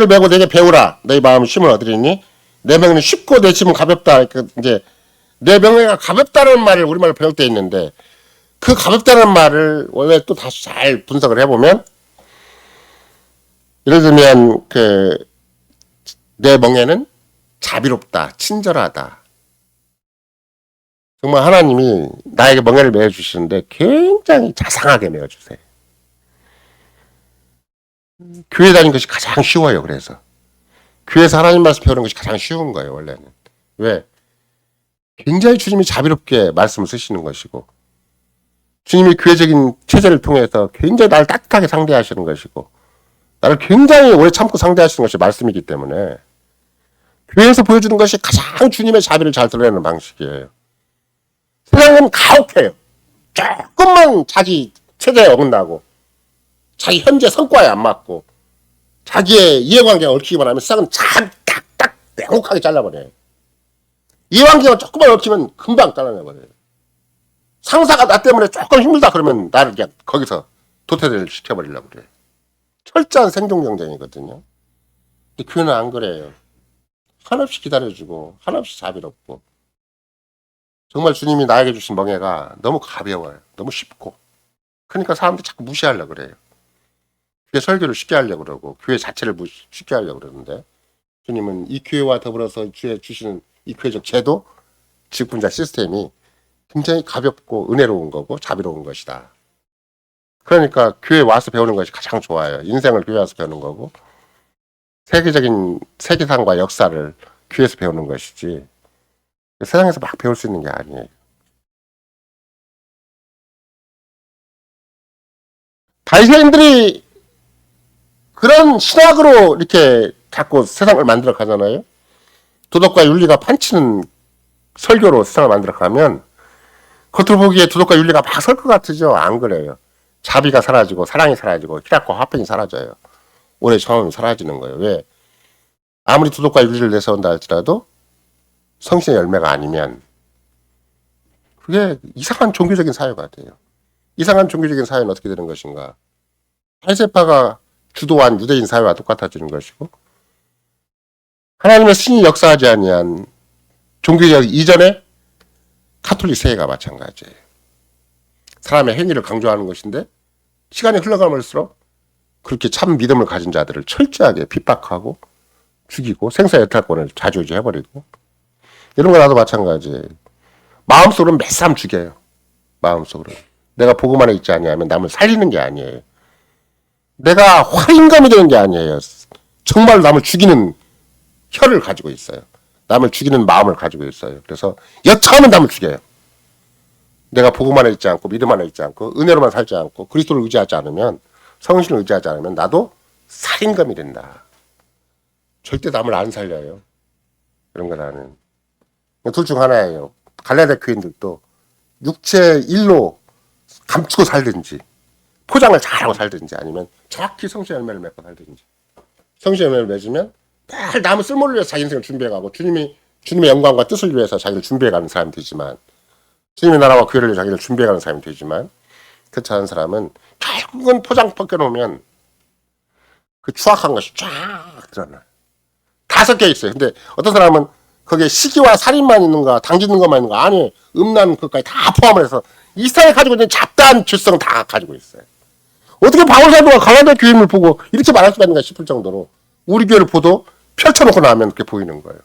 S1: 메고 내게 배우라. 너희 마음이 쉼을 얻으리니 내 멍에는 쉽고 내 짐은 가볍다. 이제 내 멍에가 가볍다는 말을 우리말로 번역되어 있는데 그 가볍다는 말을 원래 또 다시 잘 분석을 해보면 예를 들면 내 멍에는 자비롭다, 친절하다. 정말 하나님이 나에게 멍에를 메어주시는데 굉장히 자상하게 메어주세요. 교회 다니는 것이 가장 쉬워요. 그래서 교회에서 하나님 말씀 배우는 것이 가장 쉬운 거예요. 원래는. 왜? 굉장히 주님이 자비롭게 말씀을 쓰시는 것이고, 주님이 교회적인 체제를 통해서 굉장히 나를 따뜻하게 상대하시는 것이고, 나를 굉장히 오래 참고 상대하시는 것이 말씀이기 때문에 교회에서 보여주는 것이 가장 주님의 자비를 잘 드러내는 방식이에요. 세상은 가혹해요. 조금만 자기 체제에 어긋나고 자기 현재 성과에 안 맞고 자기의 이해관계가 얽히기만 하면 세상은 딱딱 명확하게 잘라버려요. 이해관계가 조금만 얽히면 금방 잘라내버려요. 상사가 나 때문에 조금 힘들다 그러면 나를 그냥 거기서 도태를 시켜버리려고 그래요. 철저한 생존 경쟁이거든요. 근데 교회는 안 그래요. 한없이 기다려주고 한없이 자비롭고, 정말 주님이 나에게 주신 멍에가 너무 가벼워요. 너무 쉽고. 그러니까 사람들이 자꾸 무시하려고 그래요. 교회 설교를 쉽게 하려고 그러고 교회 자체를 쉽게 하려고 그러는데, 주님은 이 교회와 더불어서 주에 주시는 이 교회적 제도, 직분자 시스템이 굉장히 가볍고 은혜로운 거고 자비로운 것이다. 그러니까 교회 와서 배우는 것이 가장 좋아요. 인생을 교회 와서 배우는 거고, 세계적인 세계상과 역사를 교회에서 배우는 것이지 세상에서 막 배울 수 있는 게 아니에요. 바리새인들이 그런 신학으로 이렇게 자꾸 세상을 만들어 가잖아요. 도덕과 윤리가 판치는 설교로 세상을 만들어 가면 겉으로 보기에 도덕과 윤리가 막 설 것 같으죠. 안 그래요. 자비가 사라지고 사랑이 사라지고 희락과 화평이 사라져요. 오래 정함이 사라지는 거예요. 왜? 아무리 도덕과 윤리를 내세운다 할지라도 성신의 열매가 아니면 그게 이상한 종교적인 사회가 돼요. 이상한 종교적인 사회는 어떻게 되는 것인가? 파리새파가 주도한 유대인 사회와 똑같아지는 것이고, 하나님의 신이 역사하지 아니한 종교적 이전의 카톨릭 세계가 마찬가지예요. 사람의 행위를 강조하는 것인데 시간이 흘러가면서 그렇게 참 믿음을 가진 자들을 철저하게 핍박하고 죽이고 생사여탈권을 좌지우지해버리고, 이런 거 나도 마찬가지예요. 마음속으로 몇 사람 죽여요. 마음속으로. 내가 보고만 있지 아니하면 남을 살리는 게 아니에요. 내가 활인감이 되는 게 아니에요. 정말 남을 죽이는 혀를 가지고 있어요. 남을 죽이는 마음을 가지고 있어요. 그래서 여차하면 남을 죽여요. 내가 보고만 있지 않고 믿음만 있지 않고 은혜로만 살지 않고 그리스도를 의지하지 않으면, 성신을 의지하지 않으면 나도 살인감이 된다. 절대 남을 안 살려요. 그런 거라는. 둘 중 하나예요. 갈라디아 교인들도 육체 일로 감추고 살든지 포장을 잘하고 살든지, 아니면 정확히 성신 열매를 맺고 살든지. 성신 열매를 맺으면 늘 남은 쓸모를 위해서 자기 인생을 준비해가고 주님의 영광과 뜻을 위해서 자기를 준비해가는 사람이 되지만, 주님의 나라와 교회를 위해 자기를 준비해가는 사람이 되지만, 그렇지 않은 사람은 결국은 포장 벗겨놓으면 그 추악한 것이 쫙 드러나요. 다 섞여 있어요. 근데 어떤 사람은 거기에 시기와 살인만 있는가, 당기는 것만 있는가, 아니 음란 것까지 다 포함을 해서 이 세상에 가지고 있는 잡다한 질성 다 가지고 있어요. 어떻게 바울 사도가 갈라디아 교인을 보고 이렇게 말할 수가 있는가 싶을 정도로 우리 교회를 보도 펼쳐놓고 나면 그렇게 보이는 거예요.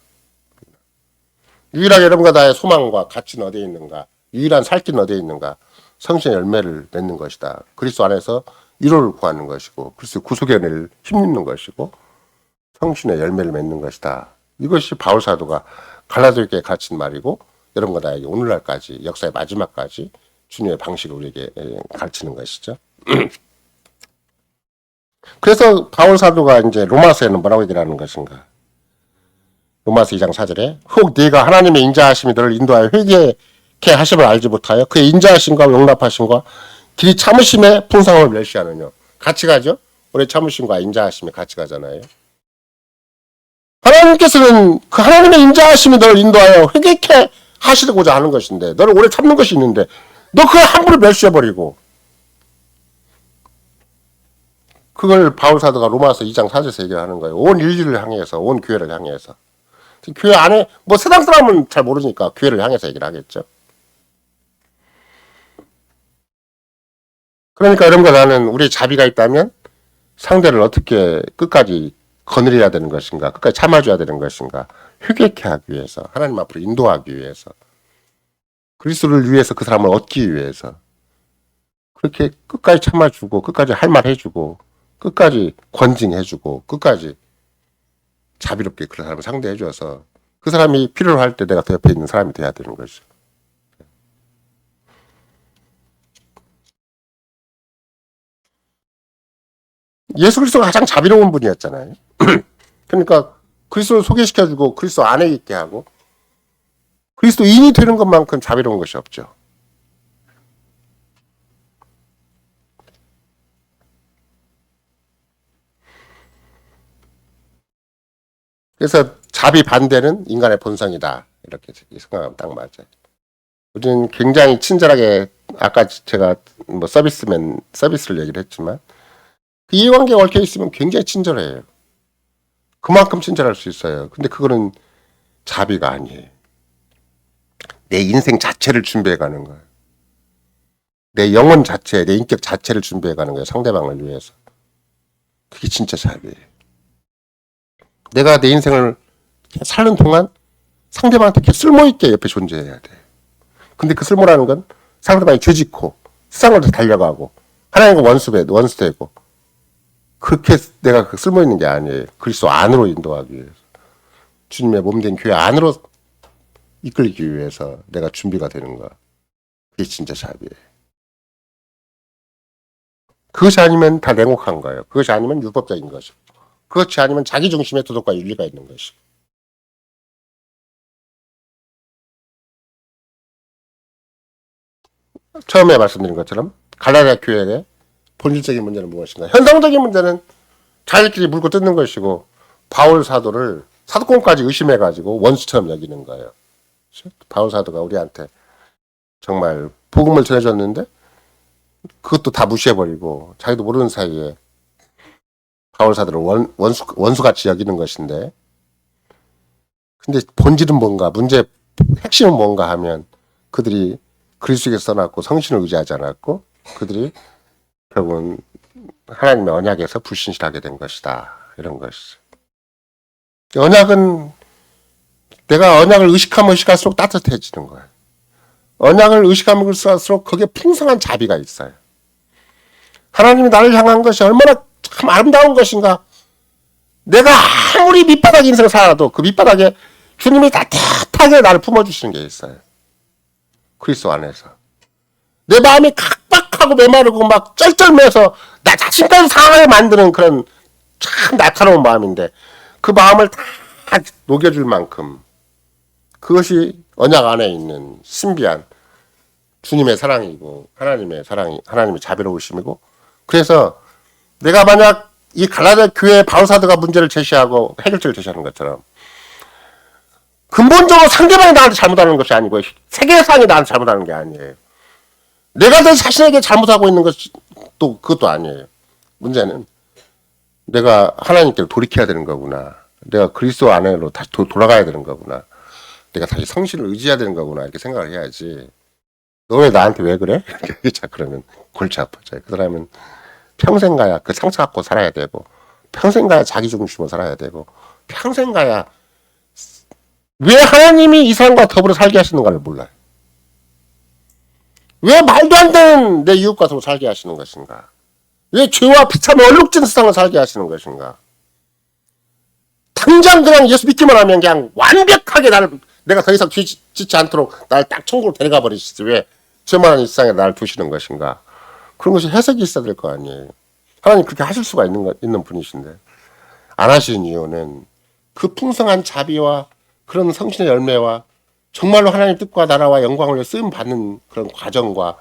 S1: 유일하게 여러분과 나의 소망과 가치는 어디에 있는가, 유일한 살길은 어디에 있는가, 성신의 열매를 맺는 것이다. 그리스도 안에서 위로를 구하는 것이고, 그리스도 구속의 은혜를 힘입는 것이고, 성신의 열매를 맺는 것이다. 이것이 바울 사도가 갈라디아 교회에 가르친 말이고, 여러분과 나에게 오늘날까지 역사의 마지막까지 주님의 방식을 우리에게 가르치는 것이죠. 그래서 바울 사도가 이제 로마서에는 뭐라고 얘기를 하는 것인가? 로마서 2장 4절에 혹 네가 하나님의 인자하심이 너를 인도하여 회개케 하심을 알지 못하여 그의 인자하심과 용납하심과 길이 참으심의 풍성함을 멸시하느냐. 같이 가죠? 우리 참으심과 인자하심이 같이 가잖아요. 하나님께서는 그 하나님의 인자하심이 너를 인도하여 회개케 하시고자 하는 것인데, 너를 오래 참는 것이 있는데 너 그걸 함부로 멸시해버리고, 그걸 바울 사도가 로마서 2장 4절에서 얘기하는 거예요. 온 인류를 향해서, 온 교회를 향해서. 교회 안에 뭐 세상 사람은 잘 모르니까 교회를 향해서 얘기를 하겠죠. 그러니까 이런 거, 나는 우리의 자비가 있다면 상대를 어떻게 끝까지 거느려야 되는 것인가, 끝까지 참아줘야 되는 것인가, 회개케 하기 위해서, 하나님 앞으로 인도하기 위해서, 그리스도를 위해서, 그 사람을 얻기 위해서 그렇게 끝까지 참아주고, 끝까지 할 말 해주고, 끝까지 권징해주고, 끝까지 자비롭게 그 사람을 상대해줘서 그 사람이 필요로 할 때 내가 그 옆에 있는 사람이 돼야 되는 거죠. 예수 그리스도가 가장 자비로운 분이었잖아요. 그러니까 그리스도를 소개시켜주고 그리스도 안에 있게 하고 그리스도인이 되는 것만큼 자비로운 것이 없죠. 그래서 자비 반대는 인간의 본성이다. 이렇게 생각하면 딱 맞아요. 우리는 굉장히 친절하게 아까 제가 뭐 서비스를 얘기를 했지만 그 이해관계가 얽혀 있으면 굉장히 친절해요. 그만큼 친절할 수 있어요. 근데 그거는 자비가 아니에요. 내 인생 자체를 준비해 가는 거예요. 내 영혼 자체, 내 인격 자체를 준비해 가는 거예요. 상대방을 위해서. 그게 진짜 자비예요. 내가 내 인생을 사는 동안 상대방한테 이렇게 쓸모있게 옆에 존재해야 돼. 근데 그 쓸모라는 건 상대방이 죄짓고 세상으로 달려가고 하나님과 원수되고 그렇게 내가 그 쓸모있는 게 아니에요. 그리스도 안으로 인도하기 위해서. 주님의 몸된 교회 안으로 이끌기 위해서 내가 준비가 되는 거야. 그게 진짜 자비예요. 그것이 아니면 다 냉혹한 거예요. 그것이 아니면 율법적인 것이고. 그것이 아니면 자기중심의 도덕과 윤리가 있는 것이고. 처음에 말씀드린 것처럼 갈라디아 교회의 본질적인 문제는 무엇인가? 현상적인 문제는 자기들끼리 물고 뜯는 것이고 바울 사도를 사도권까지 의심해가지고 원수처럼 여기는 거예요. 바울 사도가 우리한테 정말 복음을 전해줬는데 그것도 다 무시해버리고 자기도 모르는 사이에 바울 사도를 원수같이 여기는 것인데 근데 본질은 뭔가 핵심은 뭔가 하면 그들이 그리스도에게 써놨고 성신을 의지하지 않았고 그들이 결국은 하나님의 언약에서 불신실하게 된 것이다. 이런 것이죠. 언약은 내가 언약을 의식하면 의식할수록 따뜻해지는 거예요. 언약을 의식하면 의식할수록 거기에 풍성한 자비가 있어요. 하나님이 나를 향한 것이 얼마나 참 아름다운 것인가. 내가 아무리 밑바닥 인생을 살아도 그 밑바닥에 주님이 따뜻하게 나를 품어주시는 게 있어요. 그리스도 안에서. 내 마음이 각박하고 메마르고 막 쩔쩔매서 나 자신까지 상하게 만드는 그런 참 날카로운 마음인데 그 마음을 다 녹여줄 만큼 그것이 언약 안에 있는 신비한 주님의 사랑이고 하나님의 자비로우심이고 그래서 내가 만약 이 갈라디아 교회 바울 사도가 문제를 제시하고 해결책을 제시하는 것처럼 근본적으로 상대방이 나한테 잘못하는 것이 아니고 세계상이 나한테 잘못하는 게 아니에요. 내가 내 자신에게 잘못하고 있는 것도 그것도 아니에요. 문제는 내가 하나님께로 돌이켜야 되는 거구나. 내가 그리스도 안으로 다시 돌아가야 되는 거구나. 내가 다시 성신을 의지해야 되는 거구나. 이렇게 생각을 해야지. 너 왜 나한테 왜 그래? 이렇게 자 그러면 골치 아파져요. 그 사람은 평생 가야 그 상처 갖고 살아야 되고 평생 가야 자기 중심으로 살아야 되고 평생 가야 왜 하나님이 이 사람과 더불어 살게 하시는가를 몰라요. 왜 말도 안 되는 내 이웃과 더불어 살게 하시는 것인가? 왜 죄와 비참한 얼룩진 세상을 살게 하시는 것인가? 당장 그냥 예수 믿기만 하면 그냥 완벽하게 내가 더 이상 짓지 않도록 나를 딱 천국으로 데려가 버리시지 왜 죄만한 이 세상에 나를 두시는 것인가? 그런 것이 해석이 있어야 될 거 아니에요. 하나님 그렇게 하실 수가 있는 분이신데 안 하시는 이유는 그 풍성한 자비와 그런 성신의 열매와 정말로 하나님 뜻과 나라와 영광을 위해 쓰임 받는 그런 과정과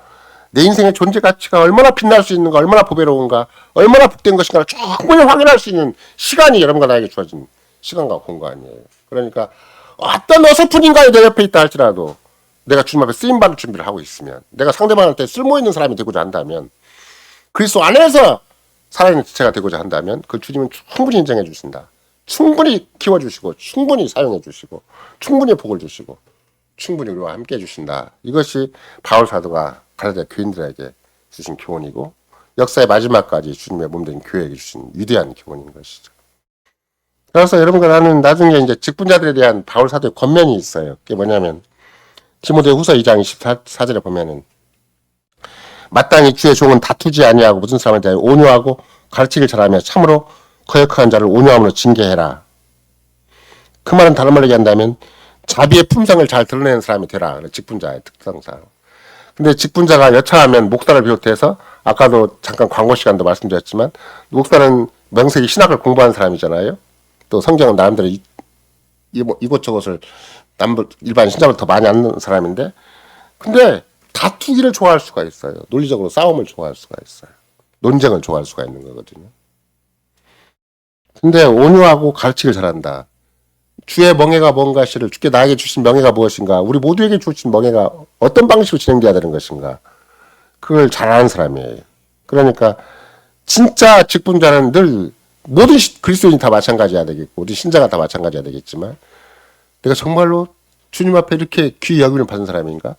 S1: 내 인생의 존재 가치가 얼마나 빛날 수 있는가, 얼마나 보배로운가, 얼마나 복된 것인가를 충분히 확인할 수 있는 시간이 여러분과 나에게 주어진 시간과 공간이에요. 그러니까 어떤 어설픈 인간이 내 옆에 있다 할지라도 내가 주님 앞에 쓰임받을 준비를 하고 있으면 내가 상대방한테 쓸모있는 사람이 되고자 한다면 그리스도 안에서 살아있는 지체가 되고자 한다면 그 주님은 충분히 인정해 주신다. 충분히 키워주시고 충분히 사용해 주시고 충분히 복을 주시고 충분히 우리와 함께 해주신다. 이것이 바울 사도가 갈라디아 교인들에게 주신 교훈이고 역사의 마지막까지 주님의 몸된 교회에게 주신 위대한 교훈인 것이죠. 그래서 여러분과 나는 나중에 이제 직분자들에 대한 바울 사도의 권면이 있어요. 그게 뭐냐면 디모데 후서 2장 24절에 보면은 마땅히 주의 종은 다투지 아니하고 모든 사람에 대하여 온유하고 가르치길 잘하며 참으로 거역하는 자를 온유함으로 징계해라. 그 말은 다른 말로 얘기한다면 자비의 품성을 잘 드러내는 사람이 되라. 직분자의 특성상. 근데 직분자가 여차하면 목사를 비롯해서 아까도 잠깐 광고 시간도 말씀드렸지만 목사는 명색이 신학을 공부한 사람이잖아요. 또 성경은 나름대로 이곳저곳을 일반 신학을 더 많이 아는 사람인데 근데 다투기를 좋아할 수가 있어요. 논리적으로 싸움을 좋아할 수가 있어요. 논쟁을 좋아할 수가 있는 거거든요. 근데 온유하고 가르치기를 잘한다. 주의 명예가 뭔가시를 주께 나에게 주신 명예가 무엇인가 우리 모두에게 주신 명예가 어떤 방식으로 진행돼야 되는 것인가 그걸 잘 아는 사람이에요. 그러니까 진짜 직분자는 늘 모든 그리스도인이 다 마찬가지야 되겠고 우리 신자가 다 마찬가지야 되겠지만 내가 정말로 주님 앞에 이렇게 귀히 여김을 받은 사람인가?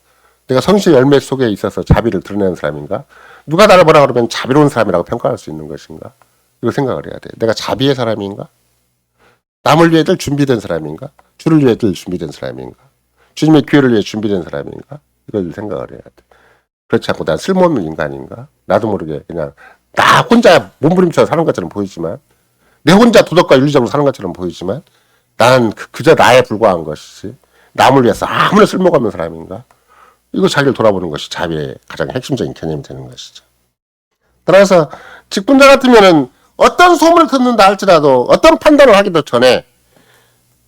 S1: 내가 성실의 열매 속에 있어서 자비를 드러내는 사람인가? 누가 나를 뭐라 그러면 자비로운 사람이라고 평가할 수 있는 것인가? 이거 생각을 해야 돼. 내가 자비의 사람인가? 남을 위해 늘 준비된 사람인가? 주를 위해 늘 준비된 사람인가? 주님의 교회를 위해 준비된 사람인가? 이걸 생각을 해야 돼. 그렇지 않고 난 쓸모없는 인간인가? 나도 모르게 그냥 나 혼자 몸부림쳐 사는 것처럼 보이지만 내 혼자 도덕과 윤리적으로 사는 것처럼 보이지만 난 그저 나에 불과한 것이지 남을 위해서 아무런 쓸모가 없는 사람인가? 이거 자기를 돌아보는 것이 자비의 가장 핵심적인 개념이 되는 것이죠. 따라서 직분자 같으면은 어떤 소문을 듣는다 할지라도 어떤 판단을 하기도 전에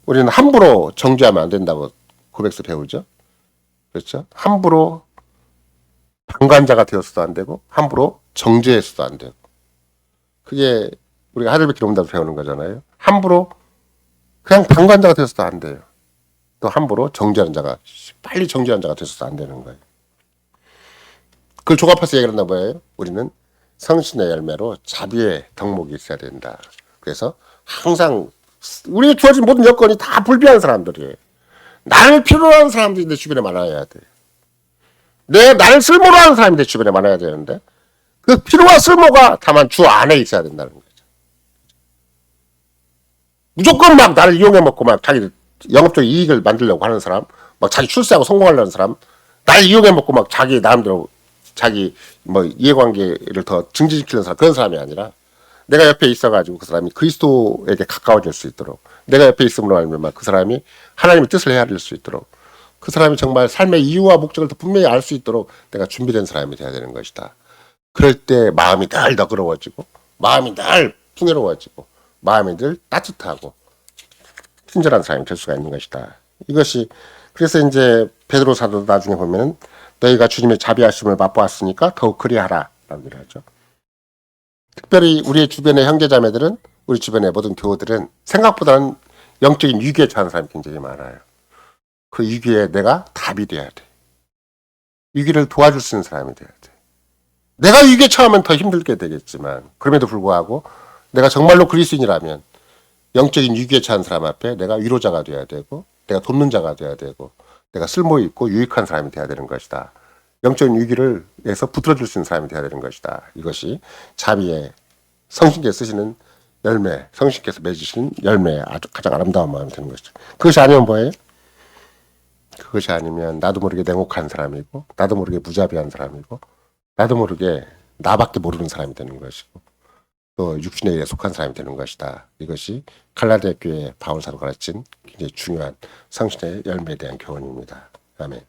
S1: 우리는 함부로 정죄하면 안 된다고 고백서 배우죠. 그렇죠? 함부로 방관자가 되었어도 안 되고 함부로 정죄했어도 안 되고 그게 우리가 하늘빛 기록문답을 배우는 거잖아요. 함부로 그냥 방관자가 되었어도 안 돼요. 또 함부로 정죄하는 자가 빨리 정죄하는 자가 되어서도 안 되는 거예요. 그걸 종합해서 얘기를 한다 뭐예요? 우리는 성신의 열매로 자비의 덕목이 있어야 된다. 그래서 항상 우리에게 주어진 모든 여건이 다 불비한 사람들이에요. 나를 필요로 하는 사람들이 내 주변에 많아야 돼. 나를 쓸모로 하는 사람이 내 주변에 많아야 되는데 그 필요와 쓸모가 다만 주 안에 있어야 된다는 거죠. 무조건 막 나를 이용해 먹고 막 자기 영업적 이익을 만들려고 하는 사람, 막 자기 출세하고 성공하려는 사람, 나를 이용해 먹고 막 자기 나름대로 자기 뭐 이해관계를 더 증진시키는 사람 그런 사람이 아니라 내가 옆에 있어가지고 그 사람이 그리스도에게 가까워질 수 있도록 내가 옆에 있음으로 알면 그 사람이 하나님의 뜻을 헤아릴 수 있도록 그 사람이 정말 삶의 이유와 목적을 더 분명히 알 수 있도록 내가 준비된 사람이 돼야 되는 것이다. 그럴 때 마음이 늘 너그러워지고 마음이 늘 풍요로워지고 마음이 늘 따뜻하고 친절한 사람이 될 수가 있는 것이다. 이것이 그래서 이제 베드로 사도 나중에 보면은 너희가 주님의 자비하심을 맛보았으니까 더욱 그리하라 라고 얘기를 하죠. 특별히 우리의 주변의 형제자매들은 우리 주변의 모든 교우들은 생각보다는 영적인 위기에 처한 사람이 굉장히 많아요. 그 위기에 내가 답이 돼야 돼. 위기를 도와줄 수 있는 사람이 돼야 돼. 내가 위기에 처하면 더 힘들게 되겠지만 그럼에도 불구하고 내가 정말로 그리스도인이라면 영적인 위기에 처한 사람 앞에 내가 위로자가 돼야 되고 내가 돕는 자가 돼야 되고 내가 쓸모 있고 유익한 사람이 돼야 되는 것이다. 영적인 위기를 내서 붙들어줄 수 있는 사람이 돼야 되는 것이다. 이것이 자비의 성신께서 쓰시는 열매, 성신께서 맺으시는 열매의 아주 가장 아름다운 마음이 되는 것이죠. 그것이 아니면 뭐예요? 그것이 아니면 나도 모르게 냉혹한 사람이고 나도 모르게 무자비한 사람이고 나도 모르게 나밖에 모르는 사람이 되는 것이고 또 육신의 일에 속한 사람이 되는 것이다. 이것이 갈라디아 교회 바울 사도가 가르친 굉장히 중요한 성신의 열매에 대한 교훈입니다. 아멘.